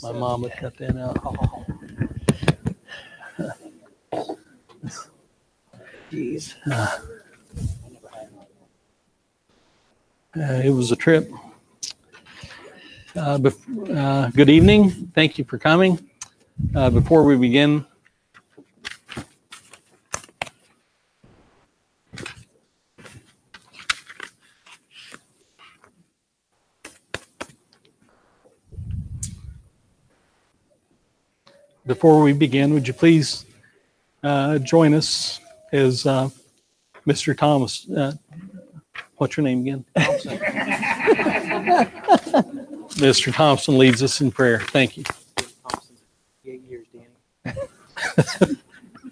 My mom would cut that out. Jeez. It was a trip. Good evening. Thank you for coming. Before we begin, would you please join us as Mr. Thomas, what's your name again? Thompson. Mr. Thompson leads us in prayer. Thank you. Thompson, 8 years, Danny.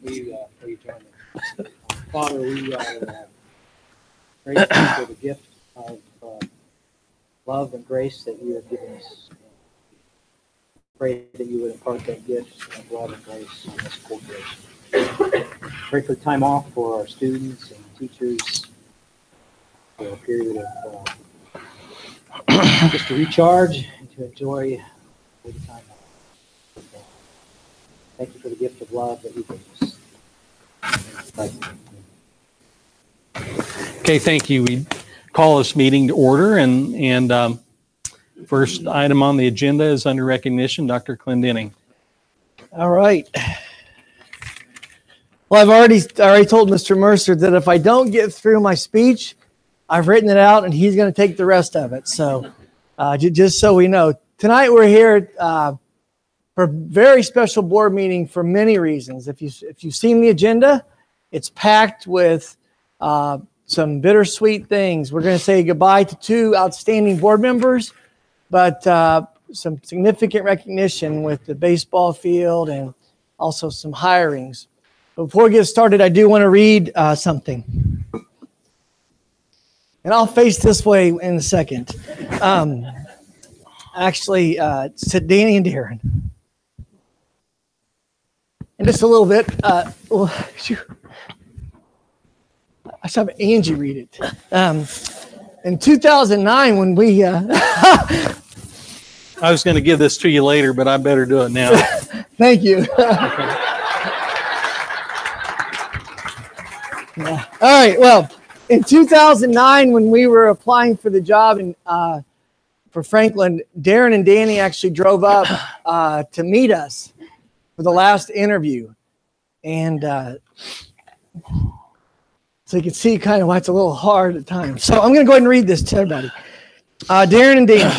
Will you join us? Father, we are grateful for the gift of love and grace that you have given us. Pray that you would impart that gift of love and grace on this corporation. Pray for time off for our students and teachers for a period of just to recharge and to enjoy the time off. Thank you for the gift of love that you gave us. Okay, thank you. We call this meeting to order, and first item on the agenda is under recognition, Dr. Clendenning. All right. Well, I've already told Mr. Mercer that if I don't get through my speech, I've written it out, and he's going to take the rest of it. So just so we know, tonight we're here for a very special board meeting for many reasons. If you've seen the agenda, it's packed with some bittersweet things. We're going to say goodbye to 2 outstanding board members, but some significant recognition with the baseball field and also some hirings. But before we get started, I do want to read something. And I'll face this way in a second. Actually, it's to Danny and Darren. And just a little bit, I should have Angie read it. In 2009, when we... I was going to give this to you later, but I better do it now. Thank you. Yeah. All right, well, in 2009, when we were applying for the job for Franklin, Darren and Danny actually drove up to meet us for the last interview. And so you can see kind of why it's a little hard at times. So I'm going to go ahead and read this to everybody. Darren and Danny,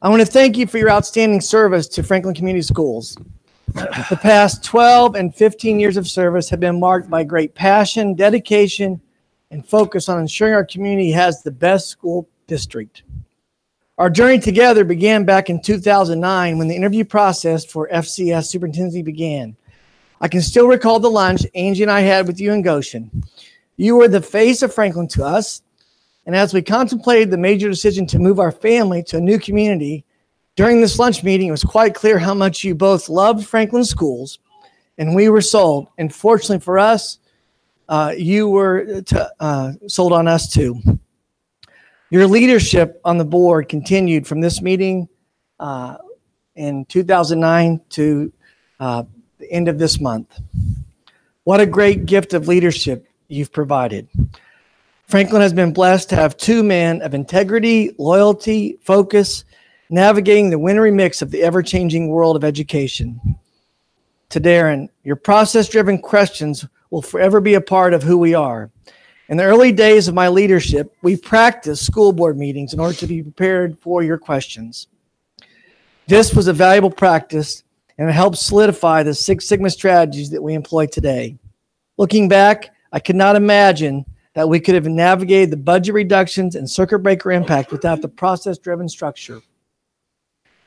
I want to thank you for your outstanding service to Franklin Community Schools. The past 12 and 15 years of service have been marked by great passion, dedication, and focus on ensuring our community has the best school district. Our journey together began back in 2009 when the interview process for FCS superintendency began. I can still recall the lunch Angie and I had with you in Goshen. You were the face of Franklin to us, and as we contemplated the major decision to move our family to a new community, during this lunch meeting, it was quite clear how much you both loved Franklin schools, and we were sold. And fortunately for us, you were sold on us too. Your leadership on the board continued from this meeting in 2009 to the end of this month. What a great gift of leadership you've provided. Franklin has been blessed to have 2 men of integrity, loyalty, focus, navigating the wintry mix of the ever-changing world of education. To Darren, your process-driven questions will forever be a part of who we are. In the early days of my leadership, we practiced school board meetings in order to be prepared for your questions. This was a valuable practice, and it helped solidify the Six Sigma strategies that we employ today. Looking back, I could not imagine that we could have navigated the budget reductions and circuit breaker impact without the process-driven structure.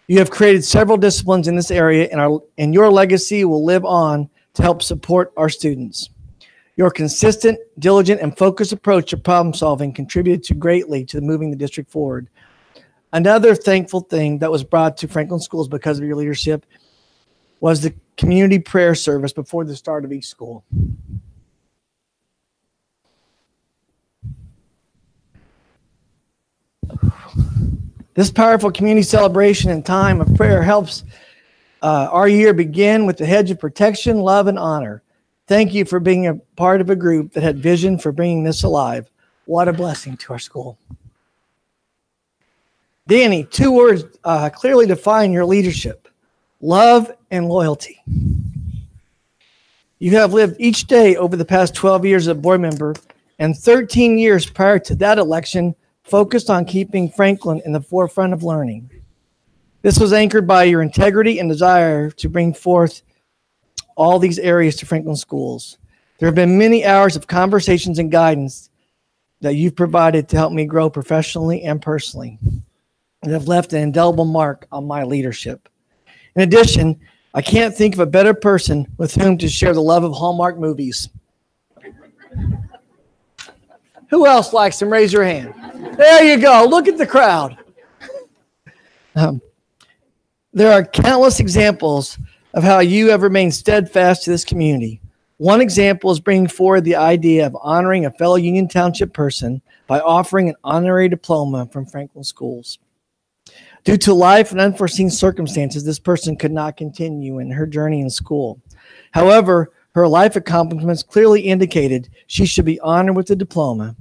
You have created several disciplines in this area, and your legacy will live on to help support our students. Your consistent, diligent, and focused approach to problem solving contributed greatly to moving the district forward. Another thankful thing that was brought to Franklin Schools because of your leadership was the community prayer service before the start of each school. This powerful community celebration and time of prayer helps our year began with the hedge of protection, love, and honor. Thank you for being a part of a group that had vision for bringing this alive. What a blessing to our school. Danny, 2 words clearly define your leadership: love and loyalty. You have lived each day over the past 12 years as a board member and 13 years prior to that election focused on keeping Franklin in the forefront of learning. This was anchored by your integrity and desire to bring forth all these areas to Franklin schools. There have been many hours of conversations and guidance that you've provided to help me grow professionally and personally, and have left an indelible mark on my leadership. In addition, I can't think of a better person with whom to share the love of Hallmark movies. Who else likes them? Raise your hand. There you go. Look at the crowd. There are countless examples of how you have remained steadfast to this community. One example is bringing forward the idea of honoring a fellow Union Township person by offering an honorary diploma from Franklin Schools. Due to life and unforeseen circumstances, this person could not continue in her journey in school. However, her life accomplishments clearly indicated she should be honored with a diploma.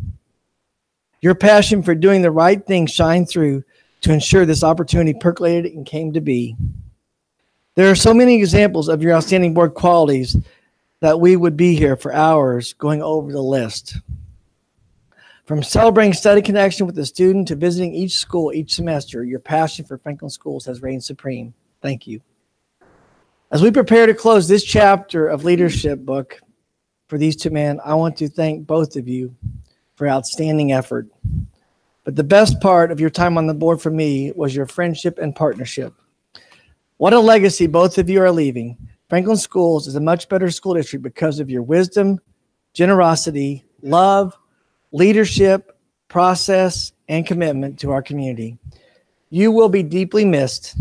Your passion for doing the right thing shined through to ensure this opportunity percolated and came to be. There are so many examples of your outstanding board qualities that we would be here for hours going over the list. From celebrating study connection with the student to visiting each school each semester, your passion for Franklin Schools has reigned supreme. Thank you. As we prepare to close this chapter of leadership book for these 2 men, I want to thank both of you for outstanding effort. But the best part of your time on the board for me was your friendship and partnership. What a legacy both of you are leaving. Franklin Schools is a much better school district because of your wisdom, generosity, love, leadership, process, and commitment to our community. You will be deeply missed.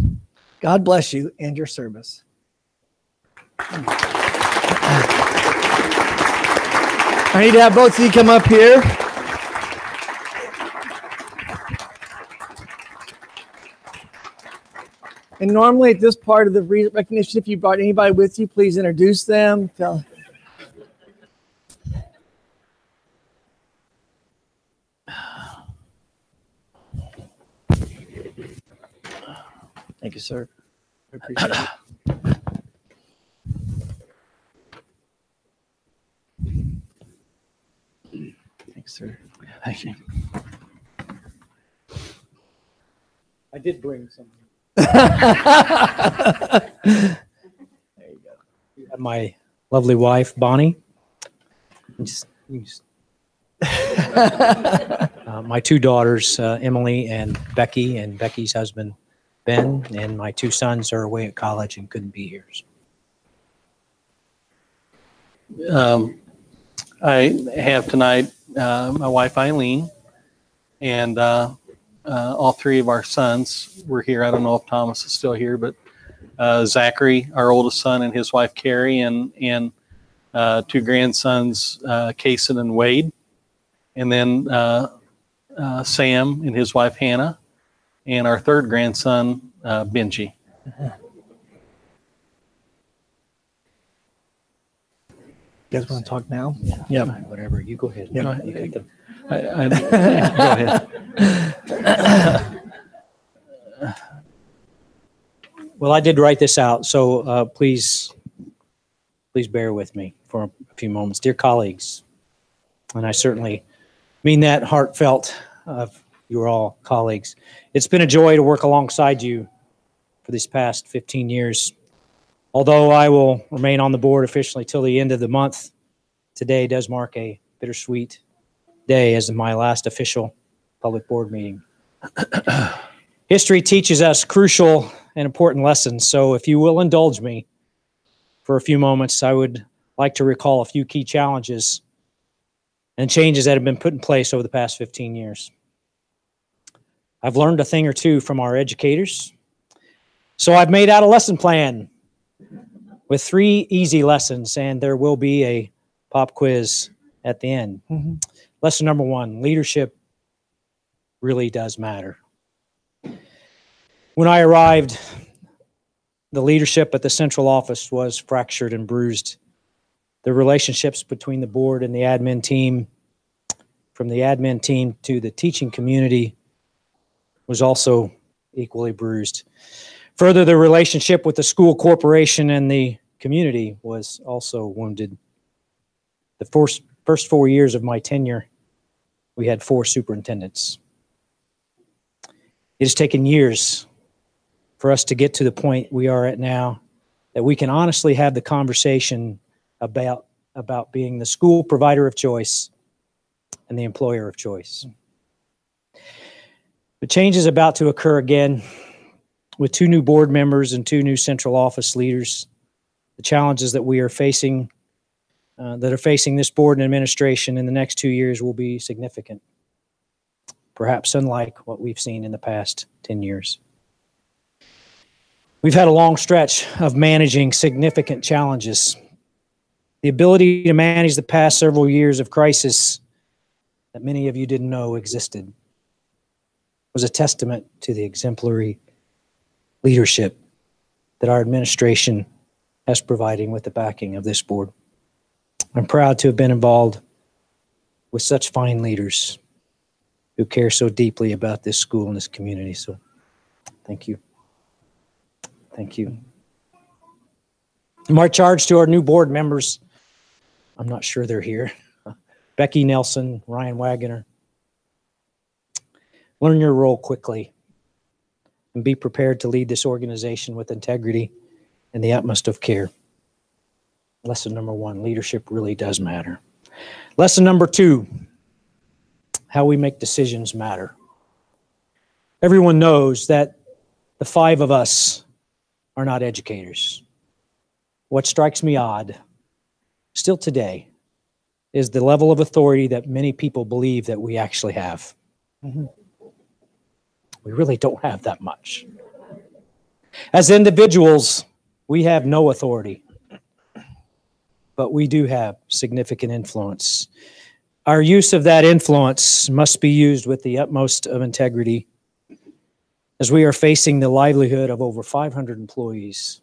God bless you and your service. I need to have both of you come up here. And normally at this part of the recognition, if you brought anybody with you, please introduce them. Thank you, sir. I appreciate it. Thanks, sir. Thank you. I did bring some. There you go. You have my lovely wife, Bonnie. My 2 daughters, Emily and Becky's husband, Ben, and my 2 sons are away at college and couldn't be here. I have tonight my wife Eileen, and all 3 of our sons were here. I don't know if Thomas is still here, but Zachary, our oldest son, and his wife Carrie, and 2 grandsons, Kason and Wade, and then Sam and his wife Hannah, and our 3rd grandson, Benji. You guys want to talk now? Yeah. Whatever. You go ahead. Yeah. You got them. Go ahead. Well, I did write this out, so please bear with me for a few moments. Dear colleagues, and I certainly mean that heartfelt of you are all colleagues. It's been a joy to work alongside you for these past 15 years. Although I will remain on the board officially till the end of the month, today does mark a bittersweet day as my last official public board meeting. History teaches us crucial and important lessons, so if you will indulge me for a few moments, I would like to recall a few key challenges and changes that have been put in place over the past 15 years. I've learned a thing or two from our educators, so I've made out a lesson plan with 3 easy lessons, and there will be a pop quiz at the end. Mm-hmm. Lesson number 1, leadership really does matter. When I arrived the leadership at the central office was fractured and bruised. The relationships between the board and the admin team, from the admin team to the teaching community, was also equally bruised. Further, the relationship with the school corporation and the community was also wounded. The first 4 years of my tenure, we had 4 superintendents. It has taken years for us to get to the point we are at now, that we can honestly have the conversation about being the school provider of choice and the employer of choice. The change is about to occur again with 2 new board members and 2 new central office leaders. The challenges that we are facing, that are facing this board and administration in the next 2 years will be significant, perhaps unlike what we've seen in the past 10 years. We've had a long stretch of managing significant challenges. The ability to manage the past several years of crisis that many of you didn't know existed was a testament to the exemplary leadership that our administration has providing with the backing of this board. I'm proud to have been involved with such fine leaders who care so deeply about this school and this community. So thank you. Thank you. My charge to our new board members, I'm not sure they're here. Becky Nelson, Ryan Wagoner. Learn your role quickly and be prepared to lead this organization with integrity and the utmost of care. Lesson number 1, leadership really does matter. Lesson number 2, how we make decisions matter. Everyone knows that the 5 of us are not educators. What strikes me odd, still today, is the level of authority that many people believe that we actually have. We really don't have that much. As individuals, we have no authority, but we do have significant influence. Our use of that influence must be used with the utmost of integrity, as we are facing the livelihood of over 500 employees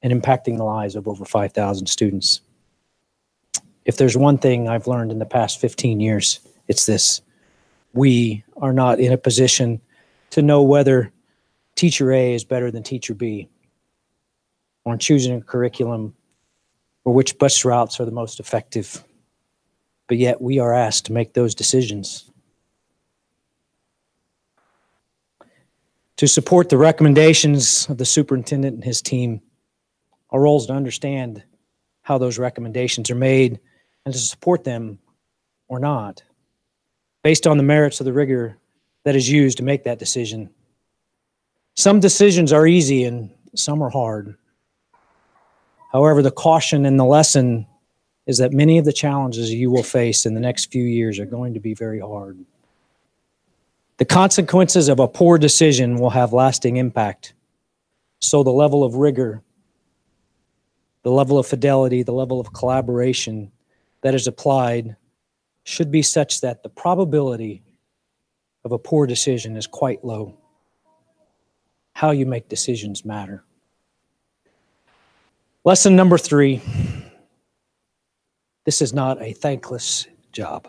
and impacting the lives of over 5,000 students. If there's one thing I've learned in the past 15 years, it's this: we are not in a position to know whether teacher A is better than teacher B, or in choosing a curriculum, or which bus routes are the most effective. But yet we are asked to make those decisions. To support the recommendations of the superintendent and his team, our role is to understand how those recommendations are made and to support them or not, based on the merits of the rigor that is used to make that decision. Some decisions are easy and some are hard. However, the caution and the lesson is that many of the challenges you will face in the next few years are going to be very hard. The consequences of a poor decision will have lasting impact. So the level of rigor, the level of fidelity, the level of collaboration that is applied should be such that the probability of a poor decision is quite low. How you make decisions matter. Lesson number 3, this is not a thankless job.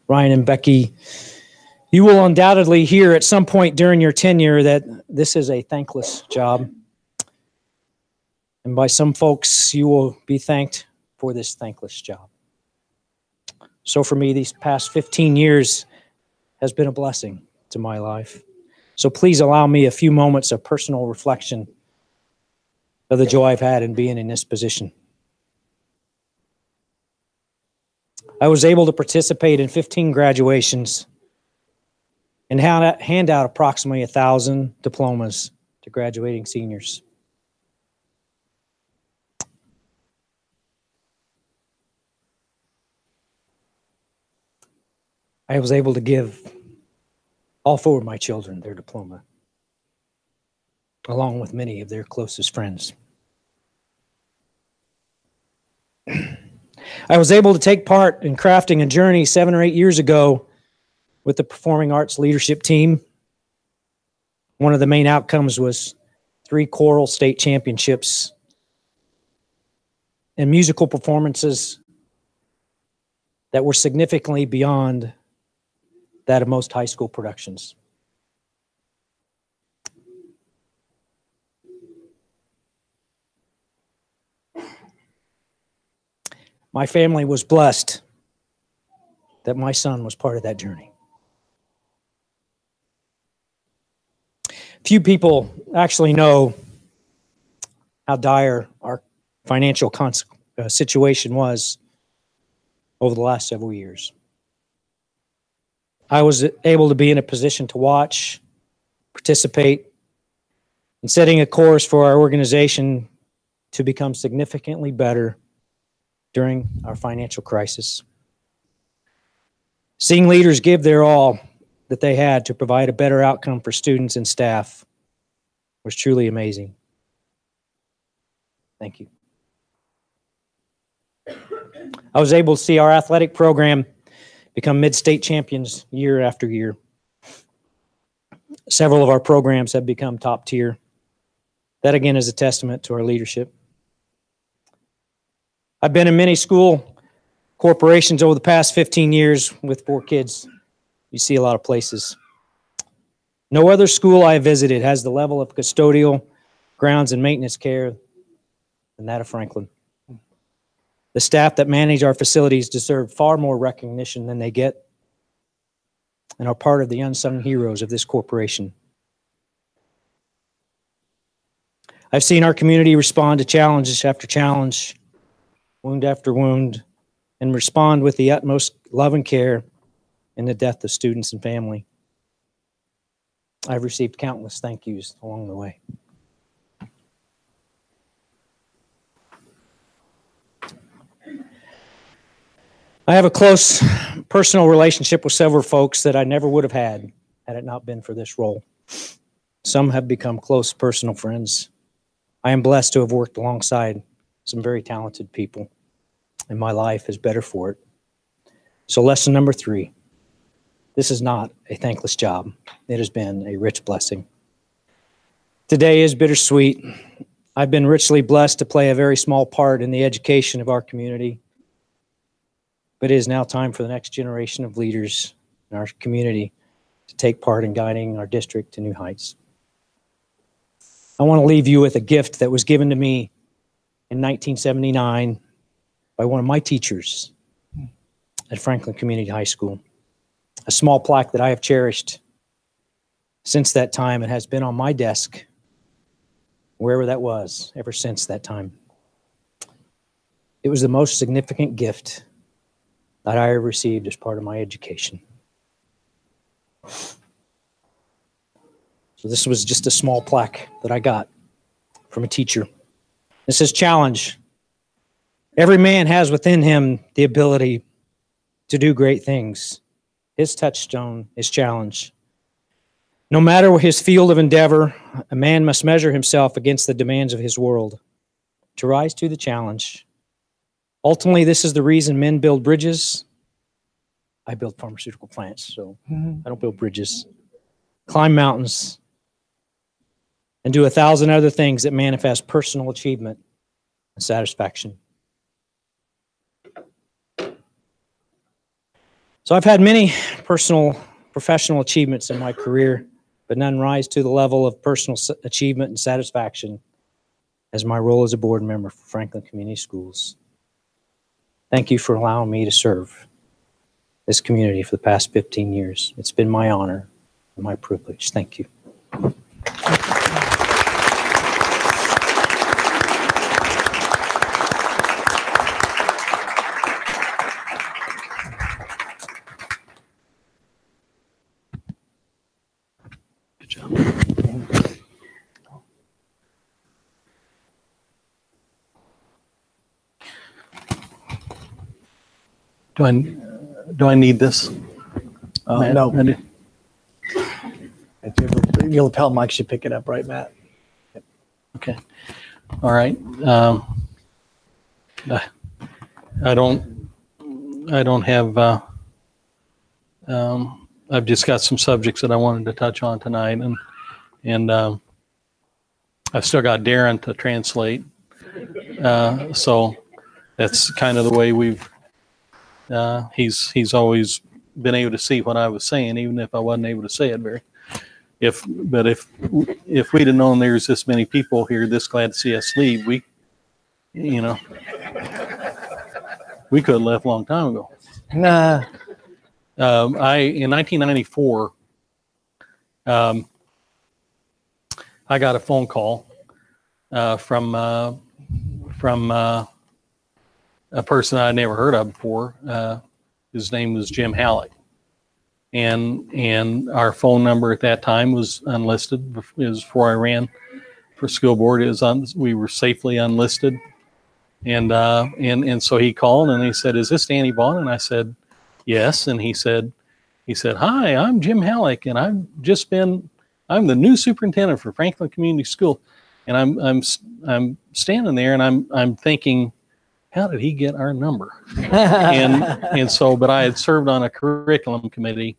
Ryan and Becky, you will undoubtedly hear at some point during your tenure that this is a thankless job. And by some folks, you will be thanked for this thankless job. So for me, these past 15 years has been a blessing to my life. So please allow me a few moments of personal reflection of the joy I've had in being in this position. I was able to participate in 15 graduations and hand out approximately 1,000 diplomas to graduating seniors. I was able to give all 4 of my children their diploma, along with many of their closest friends. I was able to take part in crafting a journey 7 or 8 years ago with the Performing Arts Leadership Team. One of the main outcomes was 3 choral state championships, and musical performances that were significantly beyond that of most high school productions. My family was blessed that my son was part of that journey. Few people actually know how dire our financial situation was over the last several years. I was able to be in a position to watch, participate in setting a course for our organization to become significantly better during our financial crisis. Seeing leaders give their all that they had to provide a better outcome for students and staff was truly amazing. Thank you. I was able to see our athletic program become mid-state champions year after year. Several of our programs have become top tier. That again is a testament to our leadership. I've been in many school corporations over the past 15 years with 4 kids. You see a lot of places. No other school I have visited has the level of custodial, grounds, and maintenance care than that of Franklin. The staff that manage our facilities deserve far more recognition than they get and are part of the unsung heroes of this corporation. I've seen our community respond to challenges after challenge, wound after wound, and respond with the utmost love and care in the death of students and family. I've received countless thank yous along the way. I have a close personal relationship with several folks that I never would have had it not been for this role. Some have become close personal friends. I am blessed to have worked alongside some very talented people, and my life is better for it. So lesson number 3, this is not a thankless job. It has been a rich blessing. Today is bittersweet. I've been richly blessed to play a very small part in the education of our community. But it is now time for the next generation of leaders in our community to take part in guiding our district to new heights. I want to leave you with a gift that was given to me in 1979 by one of my teachers at Franklin Community High School. A small plaque that I have cherished since that time and has been on my desk, wherever that was, ever since that time. It was the most significant gift that I received as part of my education. So this was just a small plaque that I got from a teacher. It says, challenge. Every man has within him the ability to do great things. His touchstone is challenge. No matter his field of endeavor, a man must measure himself against the demands of his world to rise to the challenge. Ultimately, this is the reason men build bridges. I build pharmaceutical plants, so I don't build bridges. Climb mountains and do 1,000 other things that manifest personal achievement and satisfaction. So I've had many personal, professional achievements in my career, but none rise to the level of personal achievement and satisfaction as my role as a board member for Franklin Community Schools. Thank you for allowing me to serve this community for the past 15 years. It's been my honor and my privilege. Thank you. Good job. Do I need this? Matt? No. I do. Your lapel mic should pick it up, right, Matt? Okay. All right. I don't have, I've just got some subjects that I wanted to touch on tonight, and I've still got Darren to translate. So that's kind of the way he's always been able to see what I was saying, even if I wasn't able to say it very. If we'd have known there's this many people here this glad to see us leave, we could have left a long time ago. Nah. In 1994, I got a phone call from a person I'd never heard of before. His name was Jim Halleck, and our phone number at that time was unlisted. It was before I ran for school board. We were safely unlisted, and so he called and he said, "Is this Danny Vaughn?" And I said, "Yes." And he said, "Hi, I'm Jim Halleck, and I'm the new superintendent for Franklin Community School." And I'm standing there and I'm thinking, how did he get our number? and so, but I had served on a curriculum committee,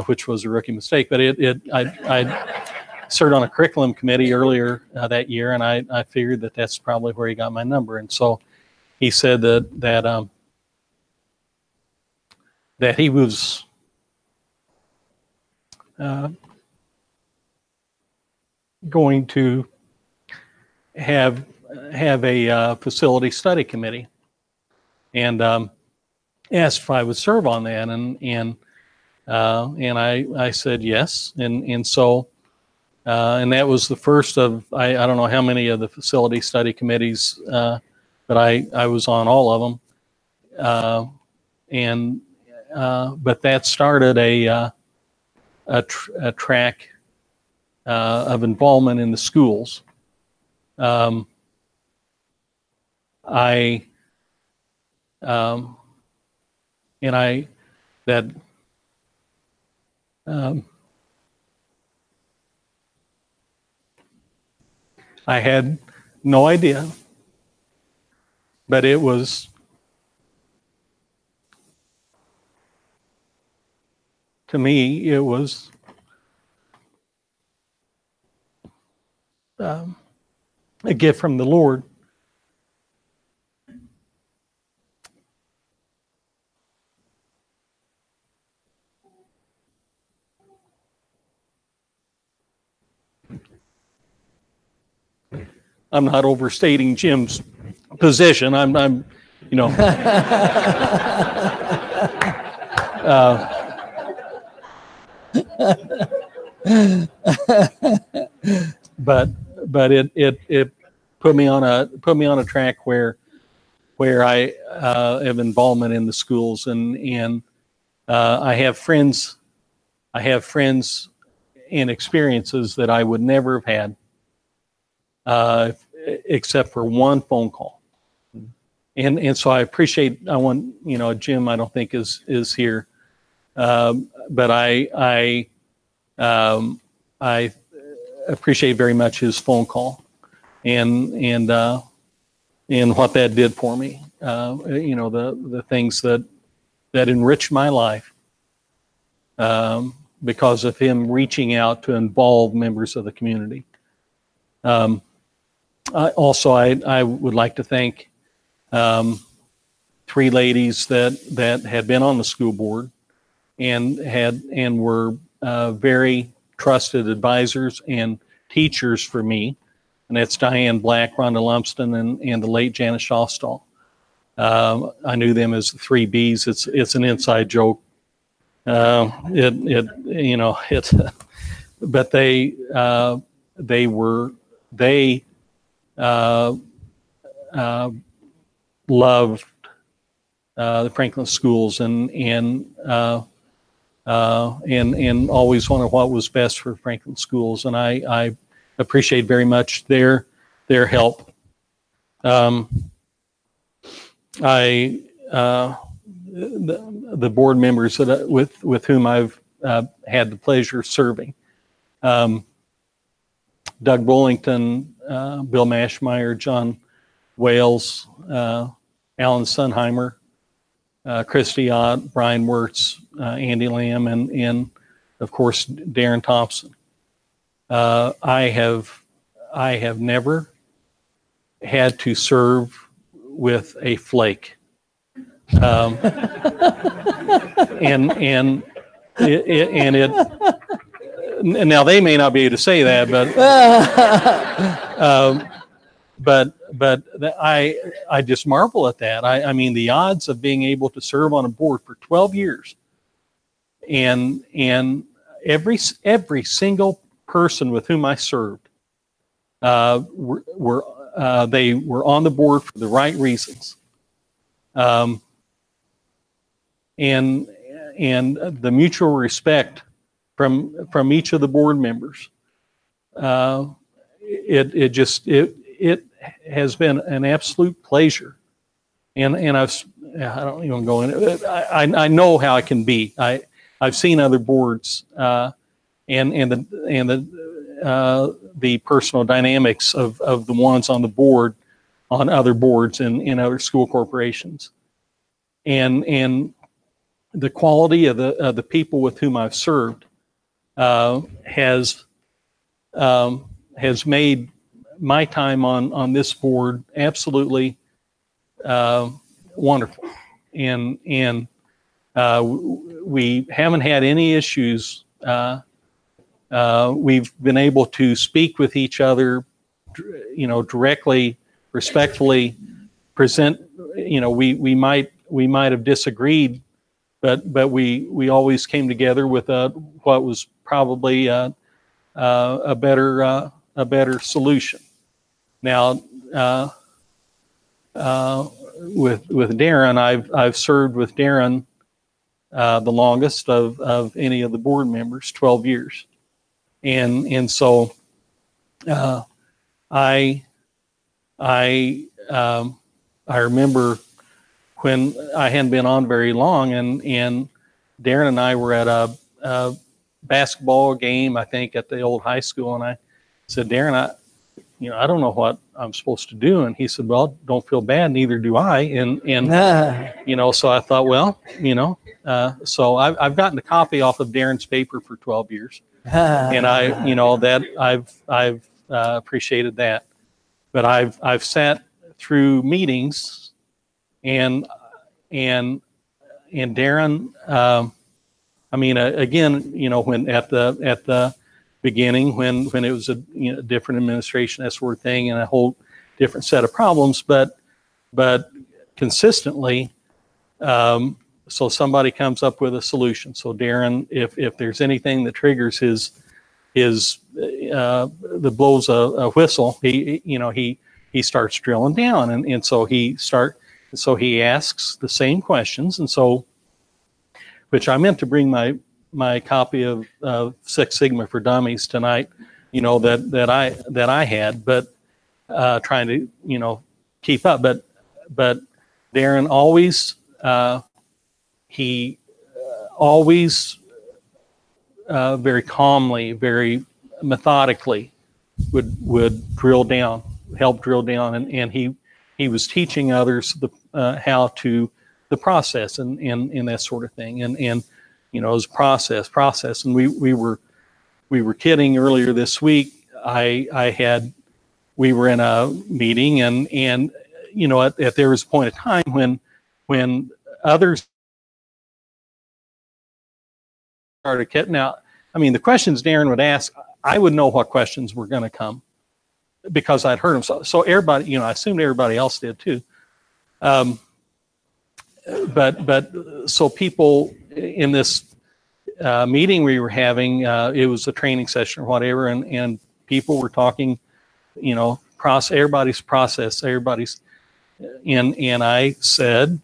which was a rookie mistake. But I served on a curriculum committee earlier that year, and I figured that's probably where he got my number. And so he said that he was going to have a facility study committee, and asked if I would serve on that, and I said yes, and so that was the first of I don't know how many of the facility study committees, but I was on all of them, but that started a track of involvement in the schools. I had no idea, but it was to me, it was a gift from the Lord. I'm not overstating Jim's position. I'm but it put me on a track where I have involvement in the schools, and I have friends and experiences that I would never have had except for one phone call. And so I want Jim, I don't think is here, but I appreciate very much his phone call and what that did for me. The things that enriched my life because of him reaching out to involve members of the community. I would like to thank three ladies that had been on the school board and were very trusted advisors and teachers for me, and that's Diane Black, Rhonda Lumsden, and the late Janice Shawstall. I knew them as the 3 Bs. It's an inside joke. But they loved the Franklin schools and always wanted what was best for Franklin schools, and I appreciate very much their help. The board members with whom I've had the pleasure of serving, Doug Bullington, Bill Mashmeyer, John Wales, Alan Sunheimer, Christy Ott, Brian Wirtz, Andy Lamb, and of course Darren Thompson. I I have never had to serve with a flake. And now they may not be able to say that, but I just marvel at that. I mean, the odds of being able to serve on a board for 12 years, and every single person with whom I served they were on the board for the right reasons. And the mutual respect from each of the board members, it has been an absolute pleasure. And I don't even go into it. I know how it can be. I've seen other boards and the personal dynamics of the ones on the board, on other boards in other school corporations, and the quality of the people with whom I've served has made my time on this board absolutely wonderful, and we haven't had any issues. We've been able to speak with each other, directly, respectfully, present. We might have disagreed, but we always came together with what was probably a better solution. Now, with Darren, I've served with Darren the longest of any of the board members, 12 years. And so I remember when I hadn't been on very long, and Darren and I were at a basketball game, I think at the old high school, and I said, Darren, I don't know what I'm supposed to do. And he said, well, don't feel bad, neither do I. And so I thought, well, so I've gotten a copy off of Darren's paper for 12 years. And I've appreciated that, but I've sat through meetings, and Darren, again, when at the beginning, when it was a different administration, that sort of thing, and a whole different set of problems, but consistently, so somebody comes up with a solution. So Darren, if there's anything that triggers his that blows a whistle, he starts drilling down, and so he asks the same questions, and so, which I meant to bring my copy of Six Sigma for Dummies tonight, that I had, but trying to keep up, but Darren always always very calmly, very methodically would help drill down, and he was teaching others how to the process and that sort of thing, and it was process, and we were kidding earlier this week. We were in a meeting, and there was a point of time when others started getting out. The questions Darren would ask, I would know what questions were going to come because I'd heard them. So everybody, I assumed everybody else did too. But so people in this meeting we were having, it was a training session or whatever, and people were talking, everybody's process, and I said,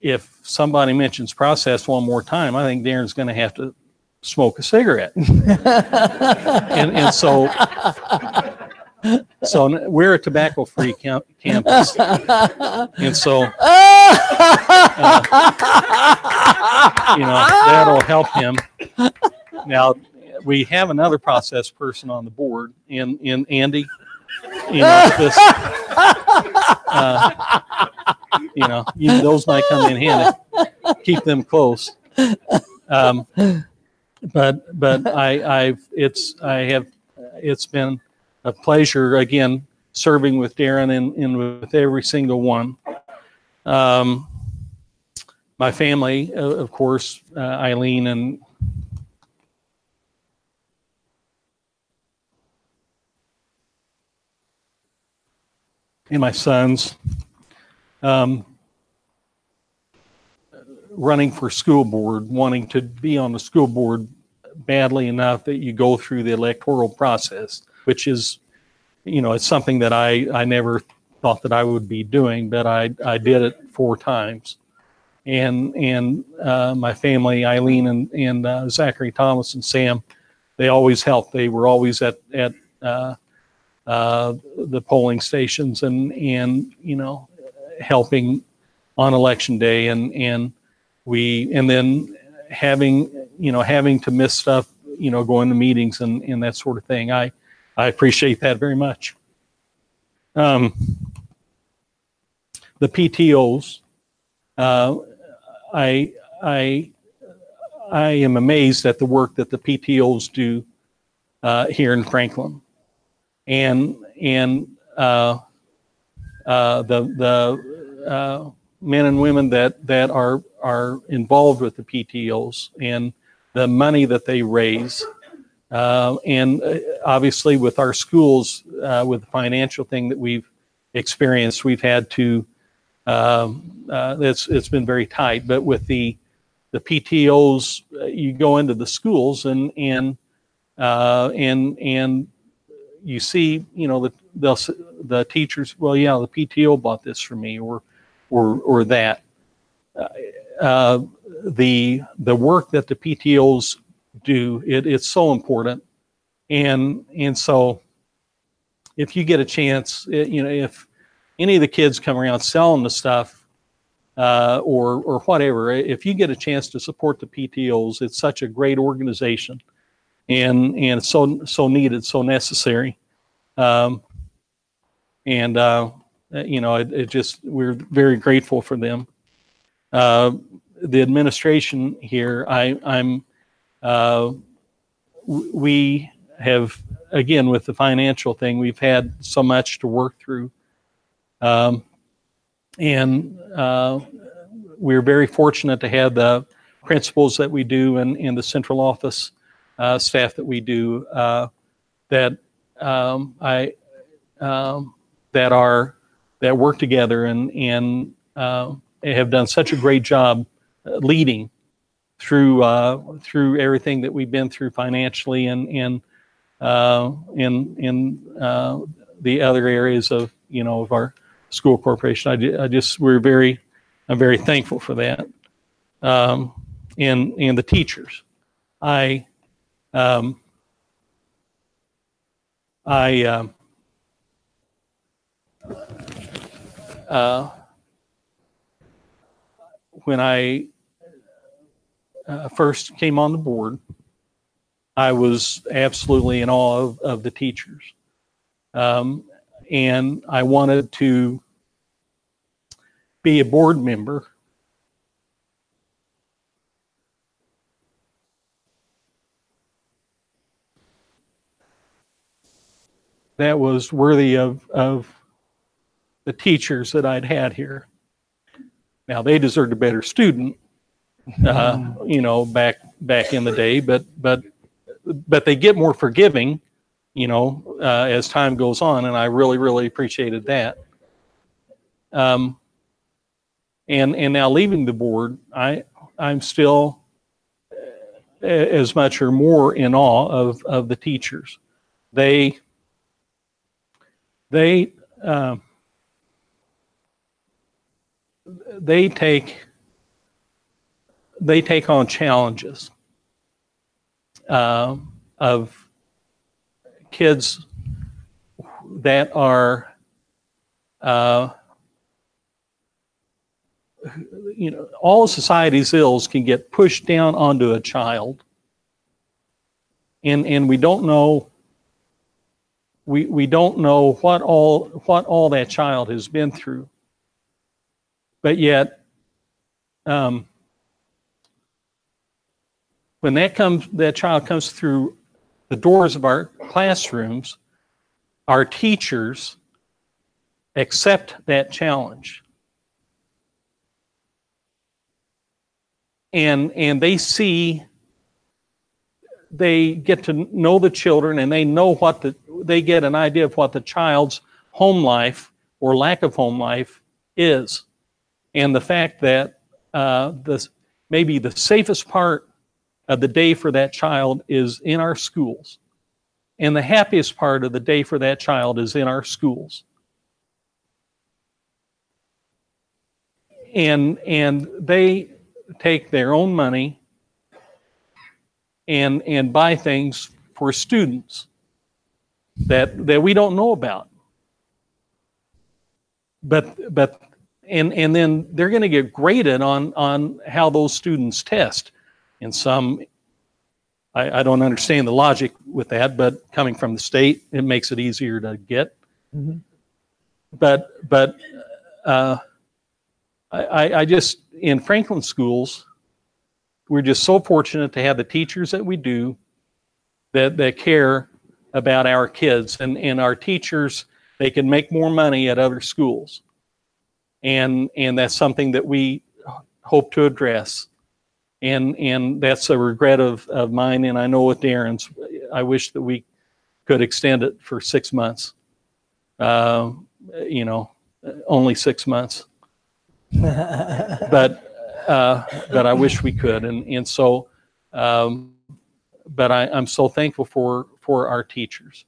if somebody mentions process one more time, I think Darren's going to have to smoke a cigarette. and so we're a tobacco-free campus, and so that'll help him. Now we have another process person on the board, in Andy. Those might come in handy. Keep them close. But it's been a pleasure, again, serving with Darren and with every single one. My family, of course, Eileen and my sons, running for school board, wanting to be on the school board badly enough that you go through the electoral process, which is, it's something that I never thought that I would be doing, but I did it 4 times. And my family, Eileen and Zachary Thomas and Sam, they always helped. They were always at the polling stations and helping on election day and then having to miss stuff, going to meetings and that sort of thing. I appreciate that very much. The PTOs, I am amazed at the work that the PTOs do here in Franklin, and the men and women that are involved with the PTOs and the money that they raise, and obviously with our schools, with the financial thing that we've experienced, we've had to. It's been very tight, but with the PTOs, you go into the schools and you see, the teachers. Well, yeah, the PTO bought this for me, or that. The work that the PTOs do, it's so important, and so if you get a chance, if any of the kids come around selling the stuff, or whatever, if you get a chance to support the PTOs, it's such a great organization, and so needed, so necessary, it just, we're very grateful for them. The administration here, we have, again, with the financial thing, we've had so much to work through. We're very fortunate to have the principals that we do and the central office staff that we do, that work together and have done such a great job leading through everything that we've been through financially and in the other areas of of our school corporation. I'm very thankful for that. And the teachers, when I first came on the board, I was absolutely in awe of the teachers. And I wanted to be a board member that was worthy of the teachers that I'd had here. Now, they deserved a better student, back in the day, but they get more forgiving, as time goes on, and I really, really appreciated that. And now leaving the board, I'm still as much or more in awe of the teachers. They take on challenges of kids that are all society's ills can get pushed down onto a child, and we don't know what all that child has been through, but yet when that child comes through the doors of our classrooms, our teachers accept that challenge. And they get to know the children, and they know they get an idea of what the child's home life or lack of home life is. And the fact that maybe the safest part of the day for that child is in our schools. And the happiest part of the day for that child is in our schools. And they take their own money and buy things for students that we don't know about. But then they're going to get graded on how those students test. And some, I don't understand the logic with that, but coming from the state, it makes it easier to get. Mm-hmm. But I just, in Franklin schools, we're just so fortunate to have the teachers that we do that care about our kids. And our teachers, they can make more money at other schools. And that's something that we hope to address. And that's a regret of mine, and I know with Darren's. I wish that we could extend it for 6 months. Only 6 months. But I wish we could, and so. But I'm so thankful for our teachers.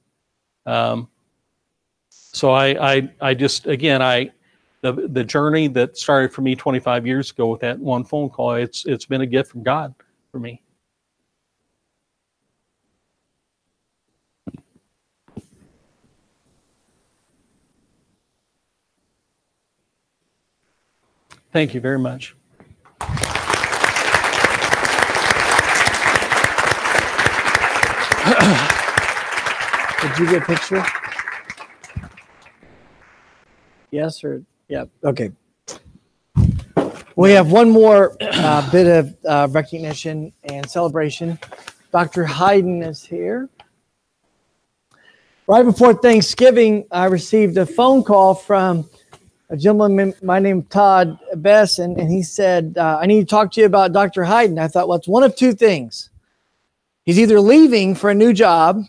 So I just, again, the journey that started for me 25 years ago with that one phone call, it's been a gift from God for me. Thank you very much. Did you get a picture? Yes or yeah? Okay. We have one more bit of recognition and celebration. Dr. Hayden is here. Right before Thanksgiving, I received a phone call from a gentleman by name of Todd Bess, and he said, I need to talk to you about Dr. Hayden. I thought, well, it's one of two things. He's either leaving for a new job,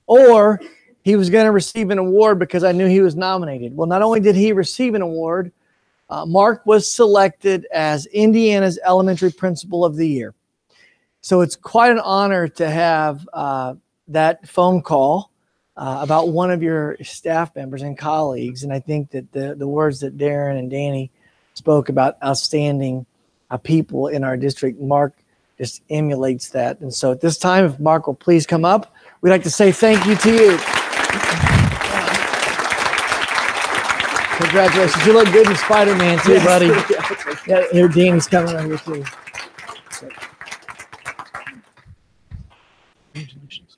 or he was going to receive an award because I knew he was nominated. Well, not only did he receive an award, Mark was selected as Indiana's Elementary Principal of the Year. So it's quite an honor to have that phone call about one of your staff members and colleagues. And I think that the words that Darren and Danny spoke about outstanding people in our district, Mark just emulates that. And so at this time, if Mark will please come up, we'd like to say thank you to you. Congratulations. You look good in Spider-Man too, buddy. Yeah, here Danny's coming over too. Congratulations.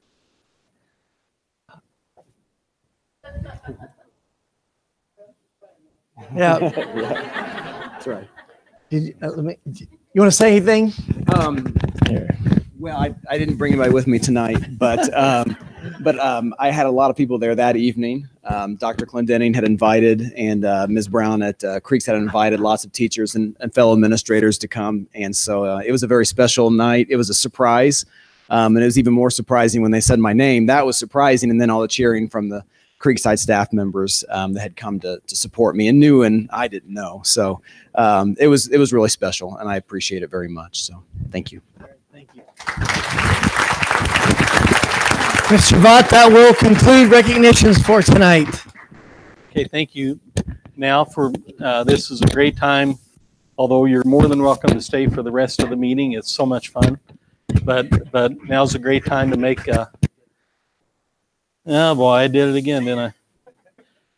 Yeah. That's right. You want to say anything? Well, I didn't bring anybody with me tonight, but I had a lot of people there that evening. Dr. Clendenning had invited, and Ms. Brown at Creeks had invited lots of teachers and fellow administrators to come. And so it was a very special night. It was a surprise. And it was even more surprising when they said my name. That was surprising. And then all the cheering from the Creekside staff members that had come to support me and knew, and I didn't know. So it was really special, and I appreciate it very much. So thank you. Thank you. Mr. Vaught, that will conclude recognitions for tonight. Okay, thank you. Now for this is a great time. Although you're more than welcome to stay for the rest of the meeting. It's so much fun. But now's a great time to make. Oh boy, I did it again, didn't I?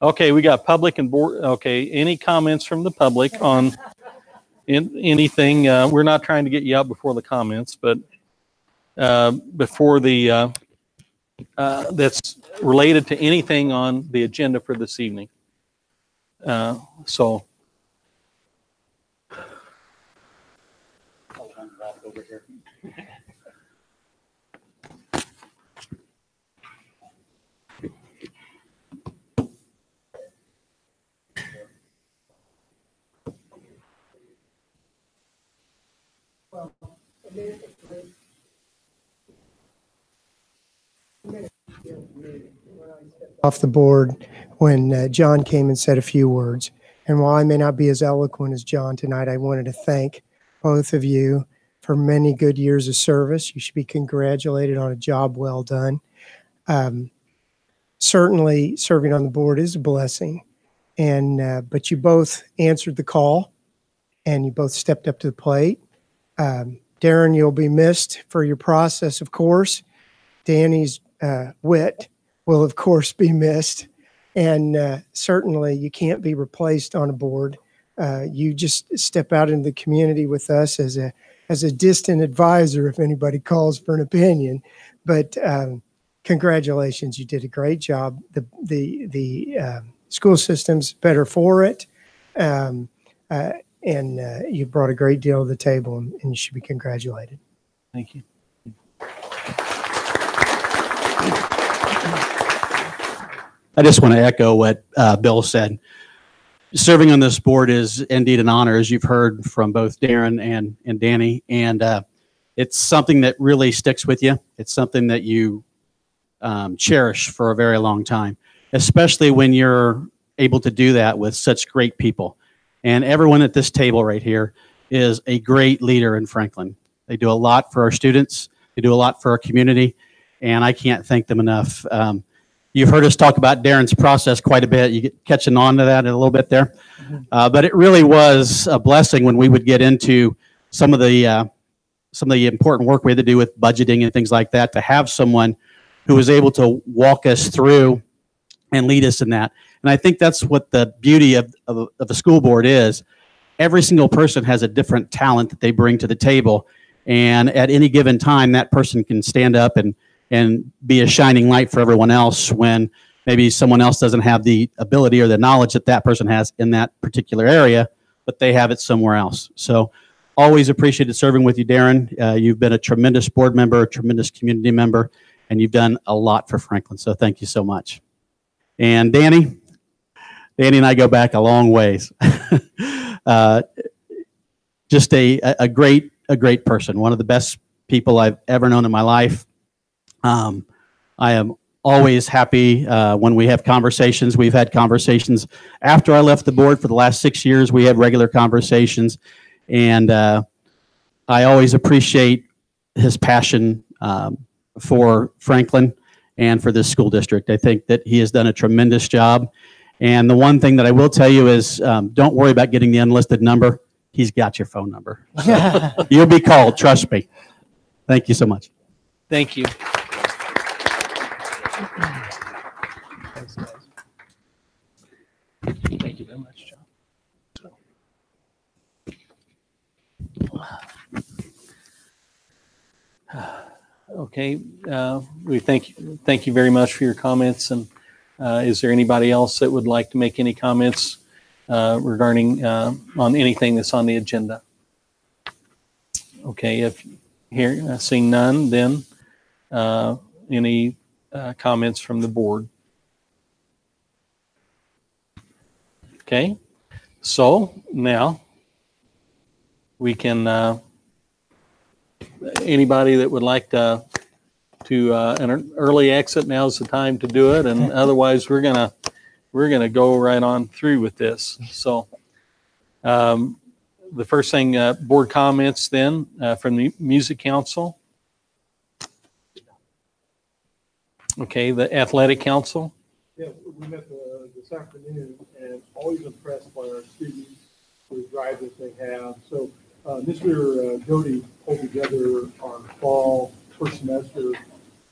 Okay, we got public and board. Okay, any comments from the public on anything? We're not trying to get you out before the comments, but before the that's related to anything on the agenda for this evening. So. off the board when John came and said a few words. And while I may not be as eloquent as John tonight, I wanted to thank both of you for many good years of service. You should be congratulated on a job well done. Certainly serving on the board is a blessing, but you both answered the call and you both stepped up to the plate. Darren, you'll be missed for your process, of course. Danny's wit will, of course, be missed. And certainly you can't be replaced on a board. You just step out into the community with us as a distant advisor if anybody calls for an opinion. But congratulations, you did a great job. The school system's better for it. And you brought a great deal to the table, and you should be congratulated. Thank you. I just want to echo what Bill said. Serving on this board is indeed an honor, as you've heard from both Darren and Danny, and it's something that really sticks with you. It's something that you cherish for a very long time, especially when you're able to do that with such great people. And everyone at this table right here is a great leader in Franklin. They do a lot for our students. They do a lot for our community, and I can't thank them enough. You've heard us talk about Darren's process quite a bit. You get catching on to that a little bit there. But it really was a blessing when we would get into some of the important work we had to do with budgeting and things like that, to have someone who was able to walk us through and lead us in that. And I think that's what the beauty of the school board is. Every single person has a different talent that they bring to the table. And at any given time, that person can stand up and be a shining light for everyone else when maybe someone else doesn't have the ability or the knowledge that that person has in that particular area, but they have it somewhere else. So always appreciated serving with you, Darren. You've been a tremendous board member, a tremendous community member, and you've done a lot for Franklin. So thank you so much. And Danny and I go back a long ways. Just a great person, one of the best people I've ever known in my life. I am always happy when we have conversations. We've had conversations after I left the board for the last 6 years. We had regular conversations, and I always appreciate his passion for Franklin and for this school district. I think that he has done a tremendous job. And the one thing that I will tell you is don't worry about getting the unlisted number. He's got your phone number. So you'll be called, trust me. Thank you so much. Thank you. Thank you very much, John. Okay, we thank you very much for your comments. And is there anybody else that would like to make any comments regarding on anything that's on the agenda? Okay, if here seeing none, then any comments from the board? Okay, so now we can. Anybody that would like to an early exit, now's the time to do it, and otherwise we're gonna go right on through with this. So the first thing, board comments then from the Music Council. Okay, the Athletic Council. Yeah, we met this afternoon, and always impressed by our students, the drive that they have. So Mr. Jody pulled together our fall first semester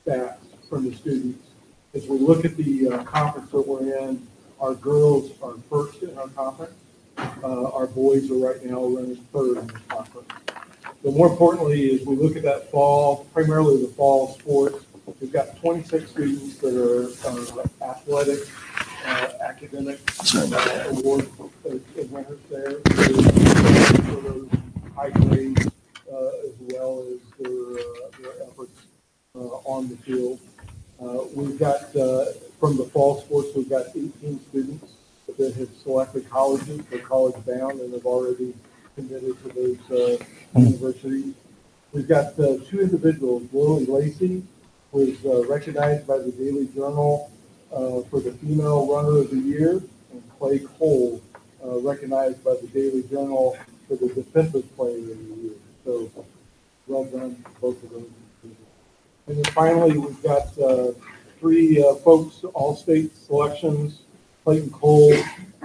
stats from the students. As we look at the conference that we're in, our girls are first in our conference. Our boys are right now running third in this conference. But more importantly, as we look at that fall, primarily the fall sports, we've got 26 students that are athletic, academic award winners there. For those high grades, as well as their efforts on the field. We've got, from the fall sports, we've got 18 students that have selected colleges. They're college bound and have already committed to those universities. We've got 2 individuals, Lily Lacey was recognized by the Daily Journal for the Female Runner of the Year, and Clay Cole recognized by the Daily Journal for the Defensive Player of the Year. So well done, both of those. And then finally, we've got three folks, all-state selections. Clayton Cole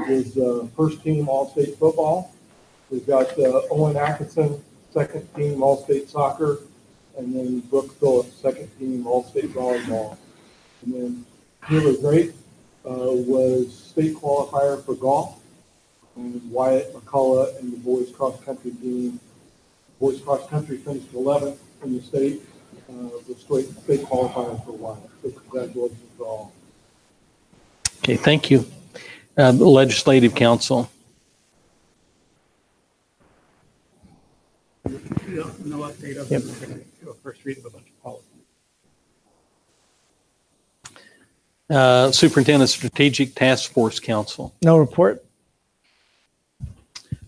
is first team all-state football. We've got Owen Atkinson, second team all-state soccer. And then Brooke Phillips, second team all-state volleyball. And then Taylor Drake was state qualifier for golf. And Wyatt McCullough and the boys cross-country team. Boys cross-country finished 11th in the state. The state qualifier for Wyatt. So congratulations to all. Okay, thank you. The Legislative Council. No update other than we're going to do a first read of a bunch of policies. Superintendent Strategic Task Force Council. No report.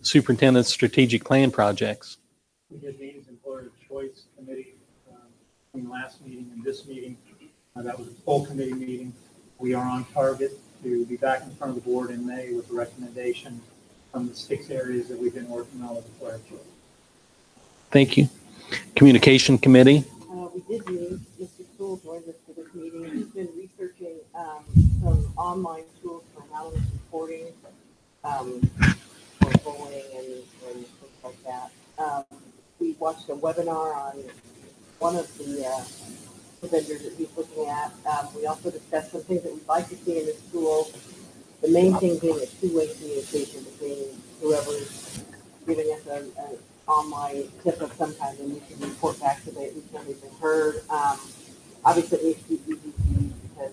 Superintendent Strategic Plan Projects. We did meetings employer choice committee between last meeting and this meeting. That was a full committee meeting. We are on target to be back in front of the board in May with a recommendation from the 6 areas that we've been working on with employer choice. Thank you. Communication Committee. We did meet. Mr. Sewell joined us for this meeting. He's been researching some online tools for anonymous reporting, for bullying and things like that. We watched a webinar on one of the vendors that he's looking at. We also discussed some things that we'd like to see in the school. The main thing being a two-way communication between whoever's giving us an online tip of some kind, and we can report back to the we've never even heard. Obviously, it needs to be easy because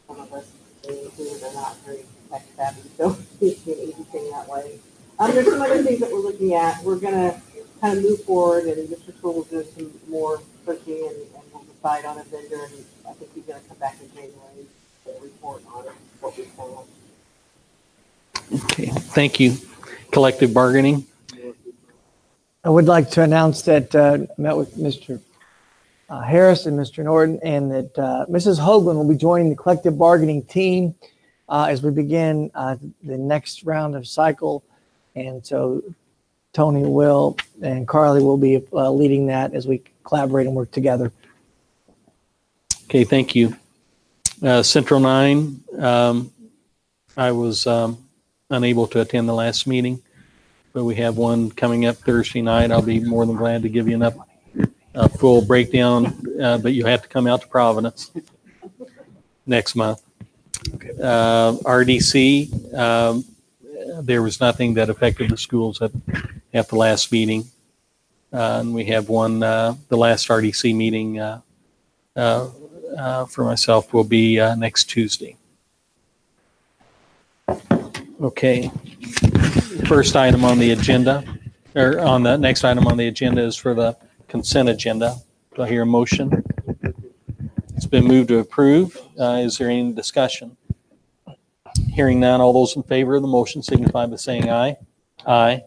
some of us, included, are not very tech savvy, so it needs to be an easy thing that way. There's some other things that we're looking at. We're going to kind of move forward, and Mr. Sewell will do some more searching, and we'll decide on a vendor, and I think he's going to come back in January to report on what we found. Okay, thank you. Collective bargaining. I would like to announce that I met with Mr. Harris and Mr. Norton, and that Mrs. Hoagland will be joining the collective bargaining team as we begin the next round of cycle. And so Tony, Will, and Carly will be leading that as we collaborate and work together. Okay, thank you. Central 9, I was unable to attend the last meeting, but we have one coming up Thursday night. I'll be more than glad to give you a full breakdown, but you have to come out to Providence next month. RDC, there was nothing that affected the schools at the last meeting. And we have one, the last RDC meeting for myself will be next Tuesday. Okay. First item on the agenda, or on the next item on the agenda, is for the consent agenda. Do I hear a motion? It's been moved to approve. Is there any discussion? Hearing none, all those in favor of the motion signify by saying aye. Aye.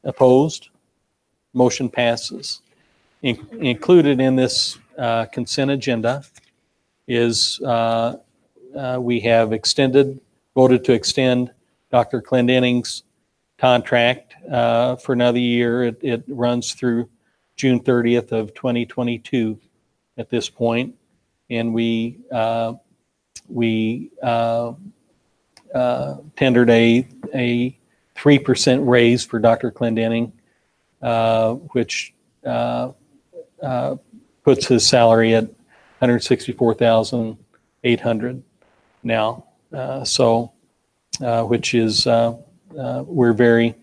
Opposed? Motion passes. Included in this consent agenda is we have voted to extend Dr. Clendenning's contract for another year. It runs through June 30th of 2022 at this point, and we tendered a 3% raise for Dr. Clendenning, which puts his salary at $164,800 now. Which is we're very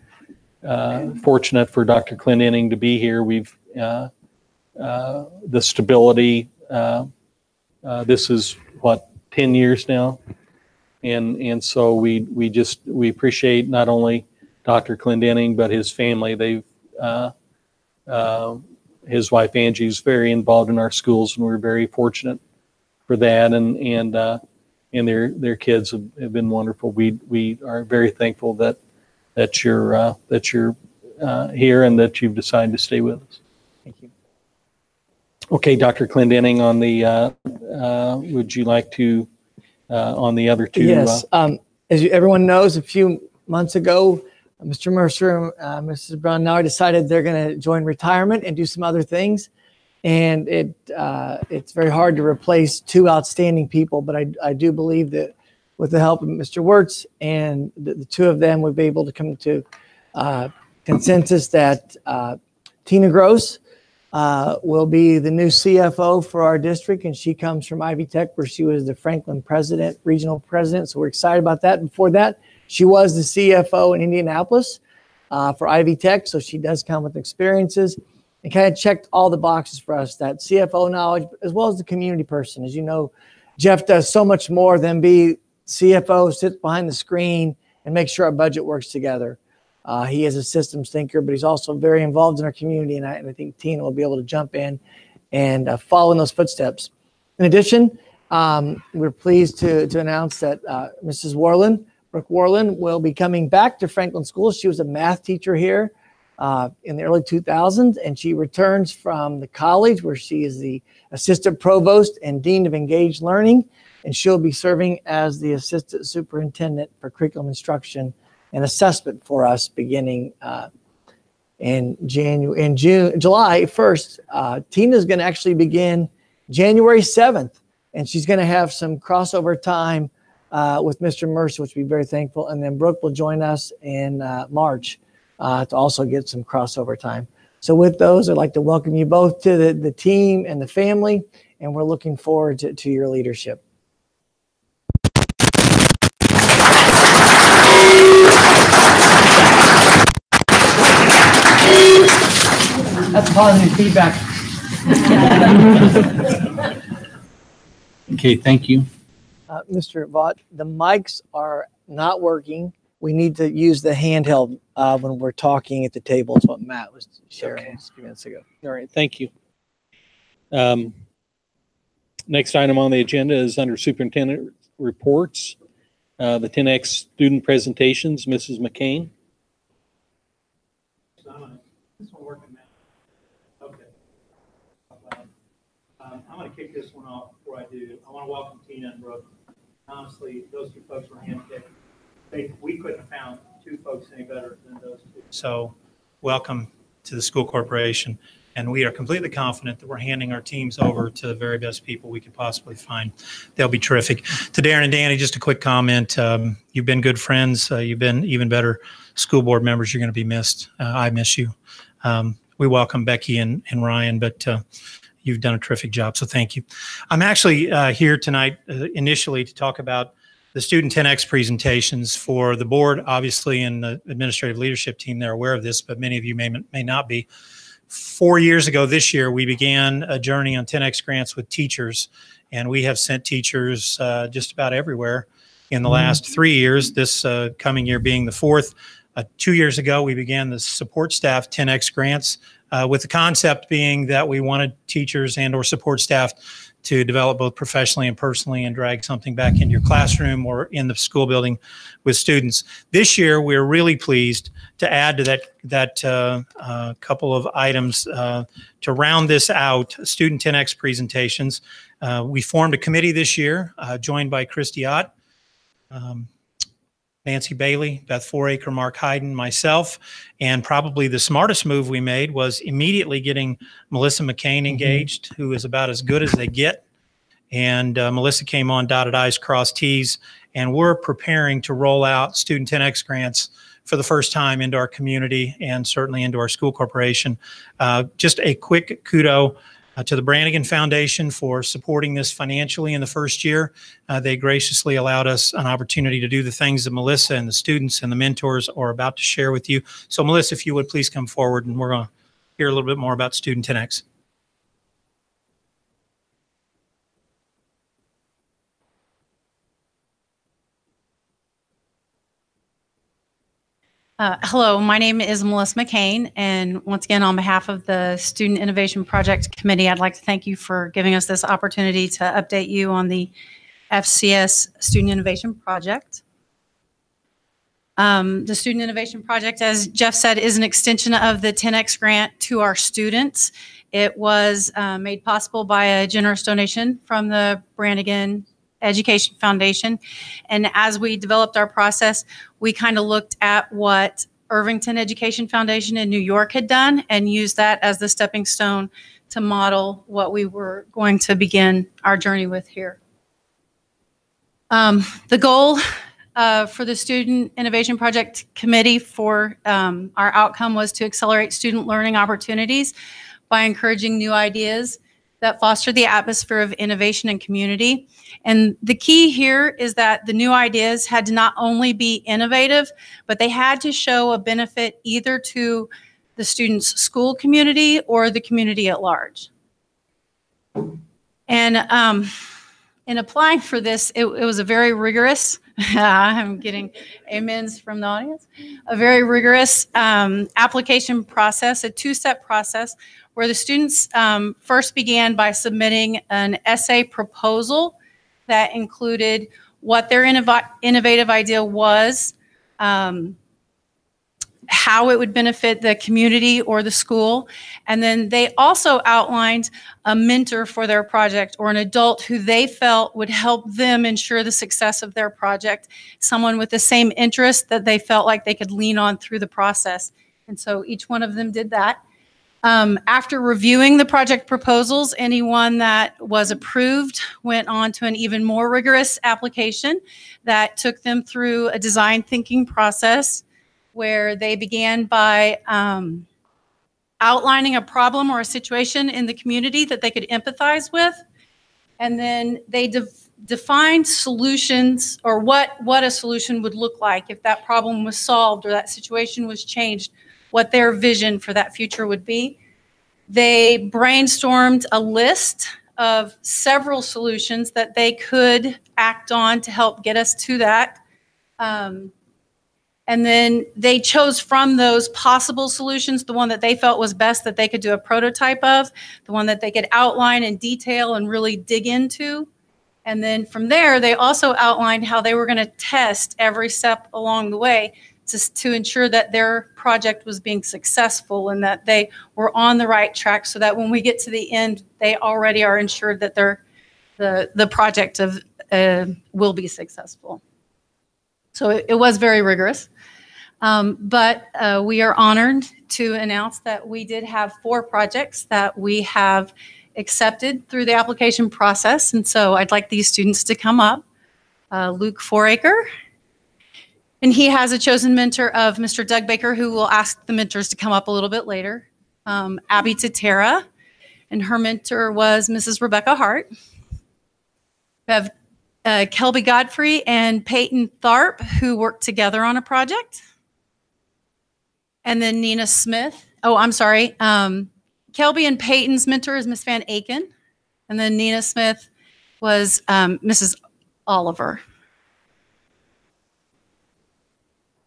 fortunate for Dr. Clendenning to be here. We've the stability. This is what, 10 years now, and so we appreciate not only Dr. Clendenning but his family. They've his wife Angie is very involved in our schools, and we're very fortunate for that. And their kids have been wonderful. We are very thankful that you're here and that you've decided to stay with us. Thank you. Okay, Dr. Clendenning, on the, would you like to, on the other two? Yes. Everyone knows, a few months ago, Mr. Mercer and Mrs. Brown now decided they're going to join retirement and do some other things. And it's very hard to replace two outstanding people, but I do believe that with the help of Mr. Wirtz and the two of them, we'll be able to come to consensus that Tina Gross will be the new CFO for our district, and she comes from Ivy Tech, where she was the Franklin regional president. So we're excited about that. Before that, she was the CFO in Indianapolis for Ivy Tech, so she does come with experiences and kind of checked all the boxes for us, that CFO knowledge, as well as the community person. As you know, Jeff does so much more than be CFO, sits behind the screen and make sure our budget works together. He is a systems thinker, but he's also very involved in our community, and I think Tina will be able to jump in and follow in those footsteps. In addition, we're pleased to announce that Mrs. Warland, Brooke Warland, will be coming back to Franklin Schools. She was a math teacher here in the early 2000s, and she returns from the college where she is the assistant provost and dean of engaged learning, and she'll be serving as the assistant superintendent for curriculum instruction and assessment for us beginning in July 1st. Tina's going to actually begin January 7th, and she's going to have some crossover time with Mr. Mercer, which we're very thankful. And then Brooke will join us in March to also get some crossover time. So with those, I'd like to welcome you both to the team and the family, and we're looking forward to your leadership. That's positive feedback. Okay, thank you. Mr. Vaught, the mics are not working. We need to use the handheld when we're talking at the table. Is what Matt was sharing a few minutes ago. All right, thank you. Next item on the agenda is under superintendent reports. The 10X student presentations, Mrs. McCain. This one working now. Okay. I'm going to kick this one off before I do. I want to welcome Tina and Brooke. Honestly, those two folks were handpicked. We couldn't have found two folks any better than those two. So welcome to the school corporation. And we are completely confident that we're handing our teams over to the very best people we could possibly find. They'll be terrific. To Darren and Danny, just a quick comment. You've been good friends. You've been even better school board members. You're going to be missed. I miss you. We welcome Becky and Ryan, but you've done a terrific job, so thank you. I'm actually here tonight initially to talk about the Student 10X presentations for the board, obviously, and the administrative leadership team. They're aware of this, but many of you may not be. 4 years ago this year, we began a journey on 10X grants with teachers, and we have sent teachers just about everywhere in the last 3 years, this coming year being the fourth. 2 years ago, we began the support staff 10X grants with the concept being that we wanted teachers and or support staff to develop both professionally and personally and drag something back into your classroom or in the school building with students. This year, we're really pleased to add to that couple of items to round this out, Student 10X presentations. We formed a committee this year, joined by Christy Ott, Nancy Bailey, Beth Foraker, Mark Hayden, myself, and probably the smartest move we made was immediately getting Melissa McCain engaged, who is about as good as they get. And Melissa came on, dotted I's, crossed T's, and we're preparing to roll out Student 10X grants for the first time into our community and certainly into our school corporation. Just a quick kudo to the Brannigan Foundation for supporting this financially in the first year. They graciously allowed us an opportunity to do the things that Melissa and the students and the mentors are about to share with you. So Melissa, if you would please come forward, and we're going to hear a little bit more about Student 10X. Hello, my name is Melissa McCain, and once again, on behalf of the Student Innovation Project Committee, I'd like to thank you for giving us this opportunity to update you on the FCS Student Innovation Project. The Student Innovation Project, as Jeff said, is an extension of the 10X grant to our students, It was made possible by a generous donation from the Brannigan Education Foundation. And as we developed our process, we kind of looked at what Irvington Education Foundation in New York had done and used that as the stepping stone to model what we were going to begin our journey with here. The goal for the Student Innovation Project Committee for our outcome was to accelerate student learning opportunities by encouraging new ideas that foster the atmosphere of innovation and community. And the key here is that the new ideas had to not only be innovative, but they had to show a benefit either to the students' school community or the community at large. And in applying for this, it was a very rigorous, I'm getting amens from the audience, a very rigorous application process, a two-step process where the students first began by submitting an essay proposal that included what their innovative idea was, how it would benefit the community or the school. And then they also outlined a mentor for their project or an adult who they felt would help them ensure the success of their project, someone with the same interest that they felt like they could lean on through the process. And so each one of them did that. After reviewing the project proposals, anyone that was approved went on to an even more rigorous application that took them through a design thinking process where they began by outlining a problem or a situation in the community that they could empathize with. And then they defined solutions or what a solution would look like if that problem was solved or that situation was changed, what their vision for that future would be. They brainstormed a list of several solutions that they could act on to help get us to that. And then they chose from those possible solutions the one that they felt was best that they could do a prototype of, the one that they could outline in detail and really dig into. And then from there, they also outlined how they were going to test every step along the way to ensure that their project was being successful and that they were on the right track so that when we get to the end, they already are ensured that the project will be successful. So it was very rigorous. But we are honored to announce that we did have 4 projects that we have accepted through the application process. And so I'd like these students to come up. Luke Foraker, and he has a chosen mentor of Mr. Doug Baker, who will ask the mentors to come up a little bit later. Abby Tatera, and her mentor was Mrs. Rebecca Hart. We have Kelby Godfrey and Peyton Tharp, who worked together on a project. And then Nina Smith. Oh, I'm sorry. Kelby and Peyton's mentor is Miss Van Aken. And then Nina Smith was Mrs. Oliver.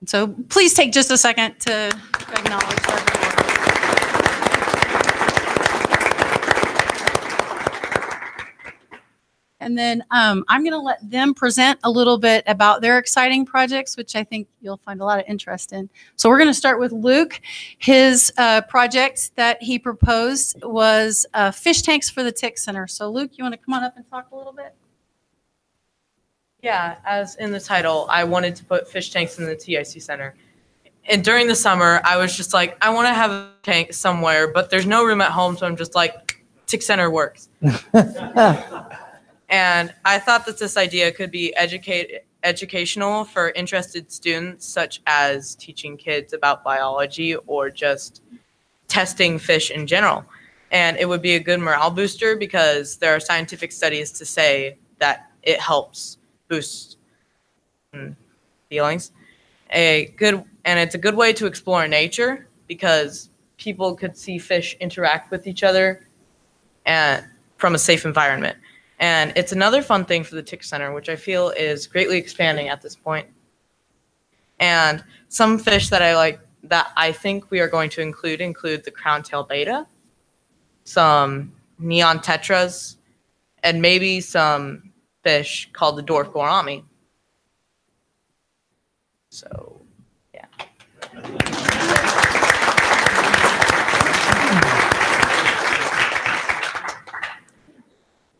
So please take just a second to acknowledge their good work. And then I'm going to let them present a little bit about their exciting projects, which I think you'll find a lot of interest in. So we're going to start with Luke. His project that he proposed was fish tanks for the Tick Center. So Luke, you want to come on up and talk a little bit? Yeah, as in the title, I wanted to put fish tanks in the TIC Center. And during the summer, I was just like, I want to have a tank somewhere, but there's no room at home, so I'm just like, Tick Center works. And I thought that this idea could be educational for interested students, such as teaching kids about biology or just testing fish in general. And it would be a good morale booster because there are scientific studies to say that it helps boost feelings. And it's a good way to explore nature because people could see fish interact with each other and from a safe environment. And it's another fun thing for the Tick Center, which I feel is greatly expanding at this point. And some fish that I think we are going to include the crown-tail beta, some neon tetras, and maybe some fish called the dwarf gourami. So, yeah.